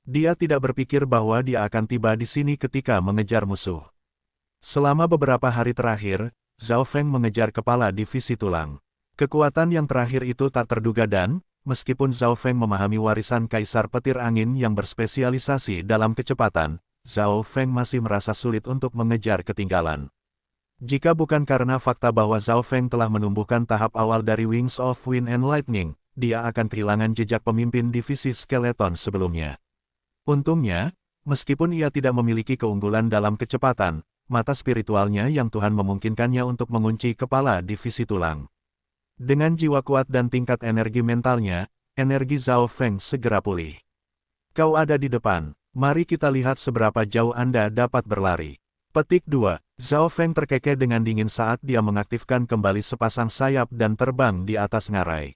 [SPEAKER 1] Dia tidak berpikir bahwa dia akan tiba di sini ketika mengejar musuh. Selama beberapa hari terakhir, Zhao Feng mengejar kepala divisi tulang. Kekuatan yang terakhir itu tak terduga dan, meskipun Zhao Feng memahami warisan Kaisar Petir Angin yang berspesialisasi dalam kecepatan, Zhao Feng masih merasa sulit untuk mengejar ketinggalan. Jika bukan karena fakta bahwa Zhao Feng telah menumbuhkan tahap awal dari Wings of Wind and Lightning, dia akan kehilangan jejak pemimpin divisi skeleton sebelumnya. Untungnya, meskipun ia tidak memiliki keunggulan dalam kecepatan, mata spiritualnya yang Tuhan memungkinkannya untuk mengunci kepala divisi tulang. Dengan jiwa kuat dan tingkat energi mentalnya, energi Zhao Feng segera pulih. Kau ada di depan, mari kita lihat seberapa jauh Anda dapat berlari. Petik 2. Zhao Feng terkekeh dengan dingin saat dia mengaktifkan kembali sepasang sayap dan terbang di atas ngarai.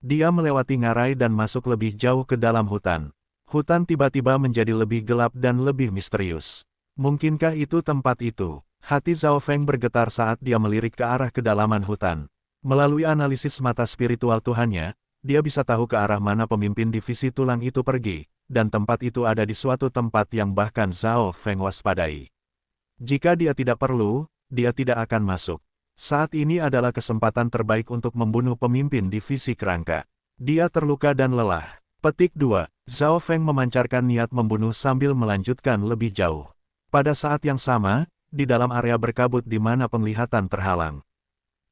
[SPEAKER 1] Dia melewati ngarai dan masuk lebih jauh ke dalam hutan. Hutan tiba-tiba menjadi lebih gelap dan lebih misterius. Mungkinkah itu tempat itu? Hati Zhao Feng bergetar saat dia melirik ke arah kedalaman hutan. Melalui analisis mata spiritual Tuhannya, dia bisa tahu ke arah mana pemimpin divisi tulang itu pergi, dan tempat itu ada di suatu tempat yang bahkan Zhao Feng waspadai. Jika dia tidak perlu, dia tidak akan masuk. Saat ini adalah kesempatan terbaik untuk membunuh pemimpin divisi kerangka. Dia terluka dan lelah. Petik 2. Zhao Feng memancarkan niat membunuh sambil melanjutkan lebih jauh. Pada saat yang sama, di dalam area berkabut di mana penglihatan terhalang.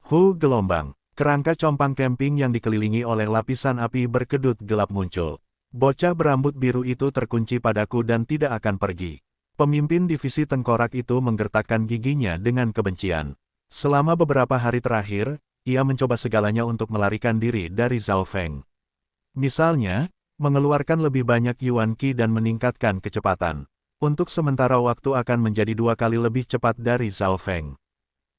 [SPEAKER 1] Gelombang. Kerangka compang camping yang dikelilingi oleh lapisan api berkedut gelap muncul. Bocah berambut biru itu terkunci padaku dan tidak akan pergi. Pemimpin divisi tengkorak itu menggertakkan giginya dengan kebencian. Selama beberapa hari terakhir, ia mencoba segalanya untuk melarikan diri dari Zhao Feng. Misalnya, mengeluarkan lebih banyak Yuan Qi dan meningkatkan kecepatan. Untuk sementara waktu akan menjadi 2 kali lebih cepat dari Zhao Feng.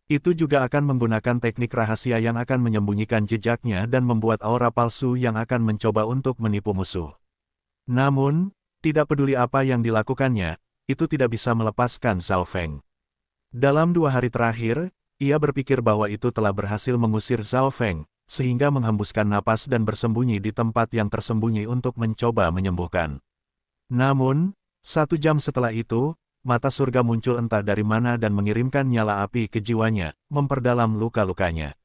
[SPEAKER 1] Itu juga akan menggunakan teknik rahasia yang akan menyembunyikan jejaknya dan membuat aura palsu yang akan mencoba untuk menipu musuh. Namun, tidak peduli apa yang dilakukannya, itu tidak bisa melepaskan Zhao Feng. Dalam 2 hari terakhir, ia berpikir bahwa itu telah berhasil mengusir Zhao Feng, sehingga menghembuskan napas dan bersembunyi di tempat yang tersembunyi untuk mencoba menyembuhkan. Namun, 1 jam setelah itu, mata surga muncul entah dari mana dan mengirimkan nyala api ke jiwanya, memperdalam luka-lukanya.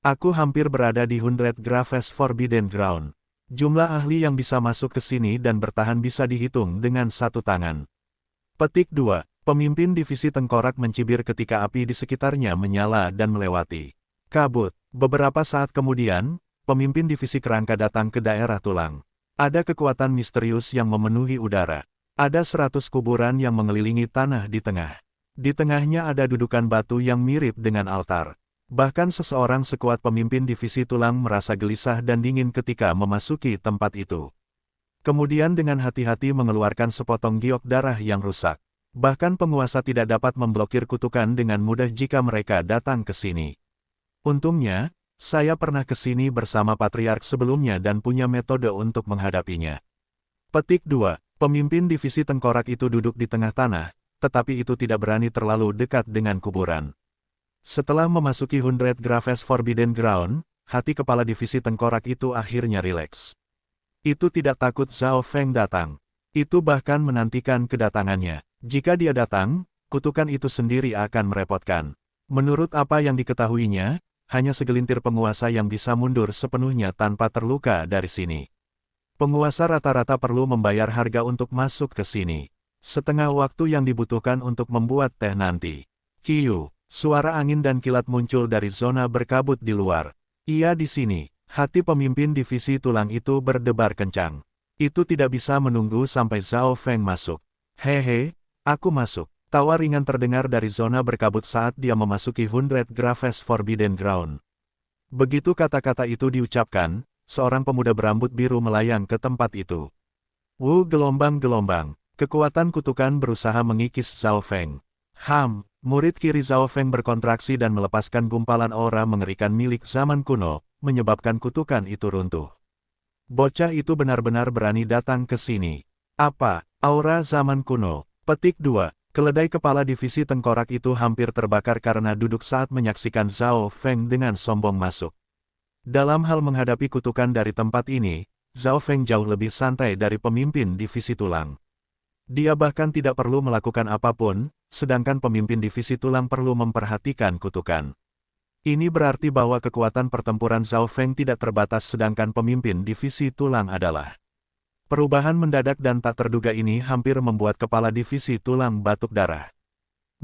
[SPEAKER 1] Aku hampir berada di 100 Graves Forbidden Ground. Jumlah ahli yang bisa masuk ke sini dan bertahan bisa dihitung dengan 1 tangan. Petik 2. Pemimpin divisi tengkorak mencibir ketika api di sekitarnya menyala dan melewati kabut. Beberapa saat kemudian, pemimpin divisi kerangka datang ke daerah tulang. Ada kekuatan misterius yang memenuhi udara. Ada 100 kuburan yang mengelilingi tanah di tengah. Di tengahnya ada dudukan batu yang mirip dengan altar. Bahkan seseorang sekuat pemimpin divisi tulang merasa gelisah dan dingin ketika memasuki tempat itu. Kemudian dengan hati-hati mengeluarkan sepotong giok darah yang rusak. Bahkan penguasa tidak dapat memblokir kutukan dengan mudah jika mereka datang ke sini. Untungnya, saya pernah ke sini bersama patriark sebelumnya dan punya metode untuk menghadapinya. Petik 2. Pemimpin divisi tengkorak itu duduk di tengah tanah, tetapi itu tidak berani terlalu dekat dengan kuburan. Setelah memasuki 100 Graves Forbidden Ground, hati kepala divisi tengkorak itu akhirnya rileks. Itu tidak takut Zhao Feng datang. Itu bahkan menantikan kedatangannya. Jika dia datang, kutukan itu sendiri akan merepotkan. Menurut apa yang diketahuinya, hanya segelintir penguasa yang bisa mundur sepenuhnya tanpa terluka dari sini. Penguasa rata-rata perlu membayar harga untuk masuk ke sini. Setengah waktu yang dibutuhkan untuk membuat teh nanti. Kiyu, suara angin dan kilat muncul dari zona berkabut di luar. Ia di sini. Hati pemimpin divisi tulang itu berdebar kencang. Itu tidak bisa menunggu sampai Zhao Feng masuk. Hehe, aku masuk. Tawa ringan terdengar dari zona berkabut saat dia memasuki 100 Graves Forbidden Ground. Begitu kata-kata itu diucapkan, seorang pemuda berambut biru melayang ke tempat itu. Gelombang-gelombang. Kekuatan kutukan berusaha mengikis Zhao Feng. Murid kiri Zhao Feng berkontraksi dan melepaskan gumpalan aura mengerikan milik zaman kuno, menyebabkan kutukan itu runtuh. Bocah itu benar-benar berani datang ke sini. Apa? Aura zaman kuno. Petik 2. Keledai kepala divisi tengkorak itu hampir terbakar karena duduk saat menyaksikan Zhao Feng dengan sombong masuk. Dalam hal menghadapi kutukan dari tempat ini, Zhao Feng jauh lebih santai dari pemimpin divisi tulang. Dia bahkan tidak perlu melakukan apapun, sedangkan pemimpin divisi tulang perlu memperhatikan kutukan. Ini berarti bahwa kekuatan pertempuran Zhao Feng tidak terbatas sedangkan pemimpin divisi tulang adalah. Perubahan mendadak dan tak terduga ini hampir membuat kepala divisi tulang batuk darah.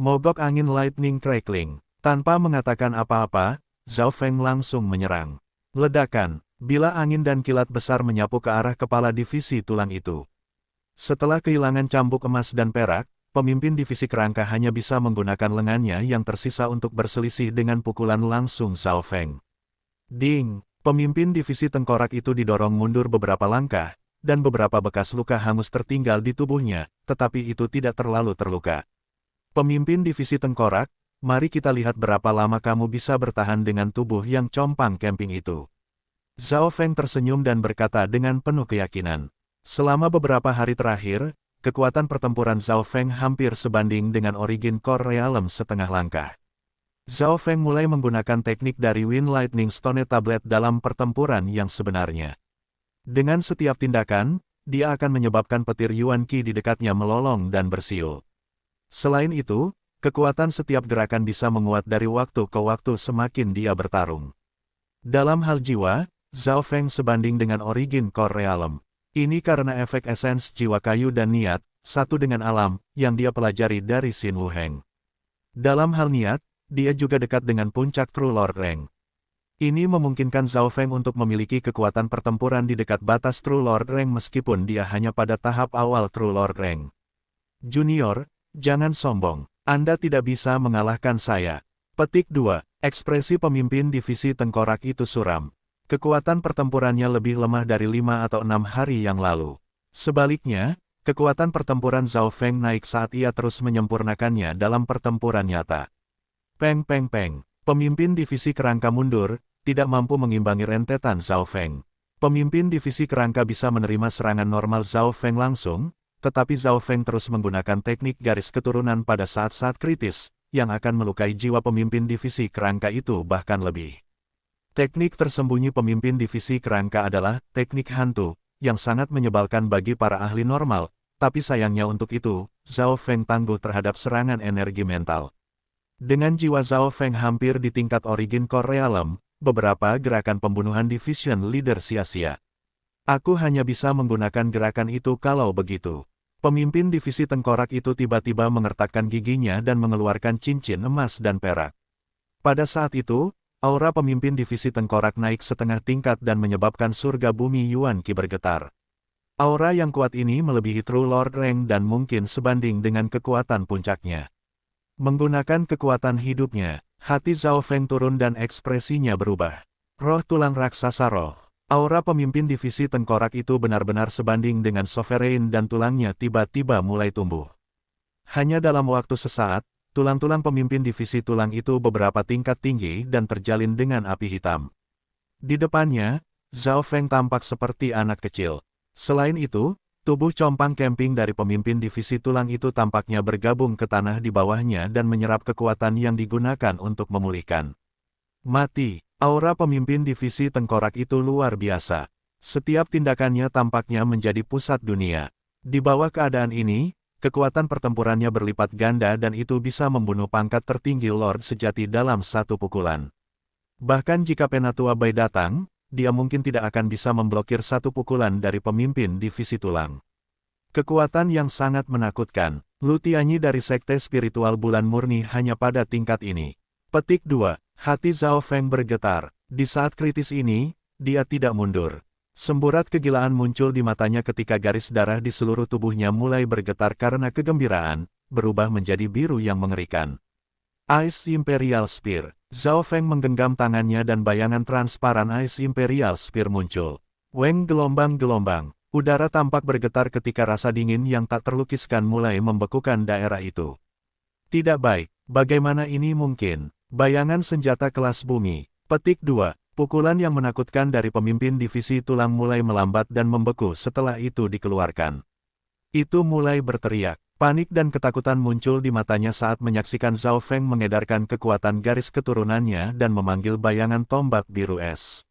[SPEAKER 1] Mogok angin lightning crackling. Tanpa mengatakan apa-apa, Zhao Feng langsung menyerang. Ledakan, Bila angin dan kilat besar menyapu ke arah kepala divisi tulang itu. Setelah kehilangan cambuk emas dan perak, pemimpin divisi kerangka hanya bisa menggunakan lengannya yang tersisa untuk berselisih dengan pukulan langsung Zhao Feng. Ding! Pemimpin divisi tengkorak itu didorong mundur beberapa langkah, dan beberapa bekas luka hangus tertinggal di tubuhnya, tetapi itu tidak terlalu terluka. Pemimpin divisi tengkorak, mari kita lihat berapa lama kamu bisa bertahan dengan tubuh yang compang camping itu. Zhao Feng tersenyum dan berkata dengan penuh keyakinan. Selama beberapa hari terakhir, kekuatan pertempuran Zhao Feng hampir sebanding dengan Origin Core Realm setengah langkah. Zhao Feng mulai menggunakan teknik dari Wind Lightning Stone Tablet dalam pertempuran yang sebenarnya. Dengan setiap tindakan, dia akan menyebabkan petir Yuan Qi di dekatnya melolong dan bersiul. Selain itu, kekuatan setiap gerakan bisa menguat dari waktu ke waktu semakin dia bertarung. Dalam hal jiwa, Zhao Feng sebanding dengan Origin Core Realm. Ini karena efek esens jiwa kayu dan niat, satu dengan alam, yang dia pelajari dari Xin Wuheng. Dalam hal niat, dia juga dekat dengan puncak True Lord Rank. Ini memungkinkan Zhao Feng untuk memiliki kekuatan pertempuran di dekat batas True Lord Rank meskipun dia hanya pada tahap awal True Lord Rank. Junior, jangan sombong. Anda tidak bisa mengalahkan saya. Petik 2. Ekspresi pemimpin divisi tengkorak itu suram. Kekuatan pertempurannya lebih lemah dari 5 atau 6 hari yang lalu. Sebaliknya, kekuatan pertempuran Zhao Feng naik saat ia terus menyempurnakannya dalam pertempuran nyata. Peng peng peng. Pemimpin divisi kerangka mundur, tidak mampu mengimbangi rentetan Zhao Feng. Pemimpin divisi kerangka bisa menerima serangan normal Zhao Feng langsung, tetapi Zhao Feng terus menggunakan teknik garis keturunan pada saat-saat kritis, yang akan melukai jiwa pemimpin divisi kerangka itu bahkan lebih. Teknik tersembunyi pemimpin divisi kerangka adalah teknik hantu, yang sangat menyebalkan bagi para ahli normal, tapi sayangnya untuk itu, Zhao Feng tangguh terhadap serangan energi mental. Dengan jiwa Zhao Feng hampir di tingkat Origin Core Realm, beberapa gerakan pembunuhan Division Leader sia-sia. Aku hanya bisa menggunakan gerakan itu kalau begitu. Pemimpin divisi tengkorak itu tiba-tiba mengertakkan giginya dan mengeluarkan cincin emas dan perak. Pada saat itu, aura pemimpin divisi tengkorak naik setengah tingkat dan menyebabkan surga bumi Yuan Qi bergetar. Aura yang kuat ini melebihi True Lord Rank dan mungkin sebanding dengan kekuatan puncaknya. Menggunakan kekuatan hidupnya, hati Zhao Feng turun dan ekspresinya berubah. Roh tulang raksasa roh. Aura pemimpin divisi tengkorak itu benar-benar sebanding dengan Sovereign dan tulangnya tiba-tiba mulai tumbuh. Hanya dalam waktu sesaat, tulang-tulang pemimpin divisi tulang itu beberapa tingkat tinggi dan terjalin dengan api hitam. Di depannya, Zhao Feng tampak seperti anak kecil. Selain itu, tubuh compang camping dari pemimpin divisi tulang itu tampaknya bergabung ke tanah di bawahnya dan menyerap kekuatan yang digunakan untuk memulihkan. Mati, aura pemimpin divisi tengkorak itu luar biasa. Setiap tindakannya tampaknya menjadi pusat dunia. Di bawah keadaan ini, kekuatan pertempurannya berlipat ganda dan itu bisa membunuh pangkat tertinggi Lord sejati dalam satu pukulan. Bahkan jika Penatua Bai datang, dia mungkin tidak akan bisa memblokir satu pukulan dari pemimpin divisi tulang. Kekuatan yang sangat menakutkan. Lu Tianyi dari Sekte Spiritual Bulan Murni hanya pada tingkat ini. Petik 2. Hati Zhao Feng bergetar. Di saat kritis ini, dia tidak mundur. Semburat kegilaan muncul di matanya ketika garis darah di seluruh tubuhnya mulai bergetar karena kegembiraan, berubah menjadi biru yang mengerikan. Ice Imperial Spear. Zhao Feng menggenggam tangannya dan bayangan transparan Ice Imperial Spear muncul. Weng gelombang-gelombang. Udara tampak bergetar ketika rasa dingin yang tak terlukiskan mulai membekukan daerah itu. Tidak baik, bagaimana ini mungkin? Bayangan senjata kelas bumi. Petik 2. Pukulan yang menakutkan dari pemimpin divisi tulang mulai melambat dan membeku setelah itu dikeluarkan. Itu mulai berteriak. Panik dan ketakutan muncul di matanya saat menyaksikan Zhao Feng mengedarkan kekuatan garis keturunannya dan memanggil bayangan tombak biru es.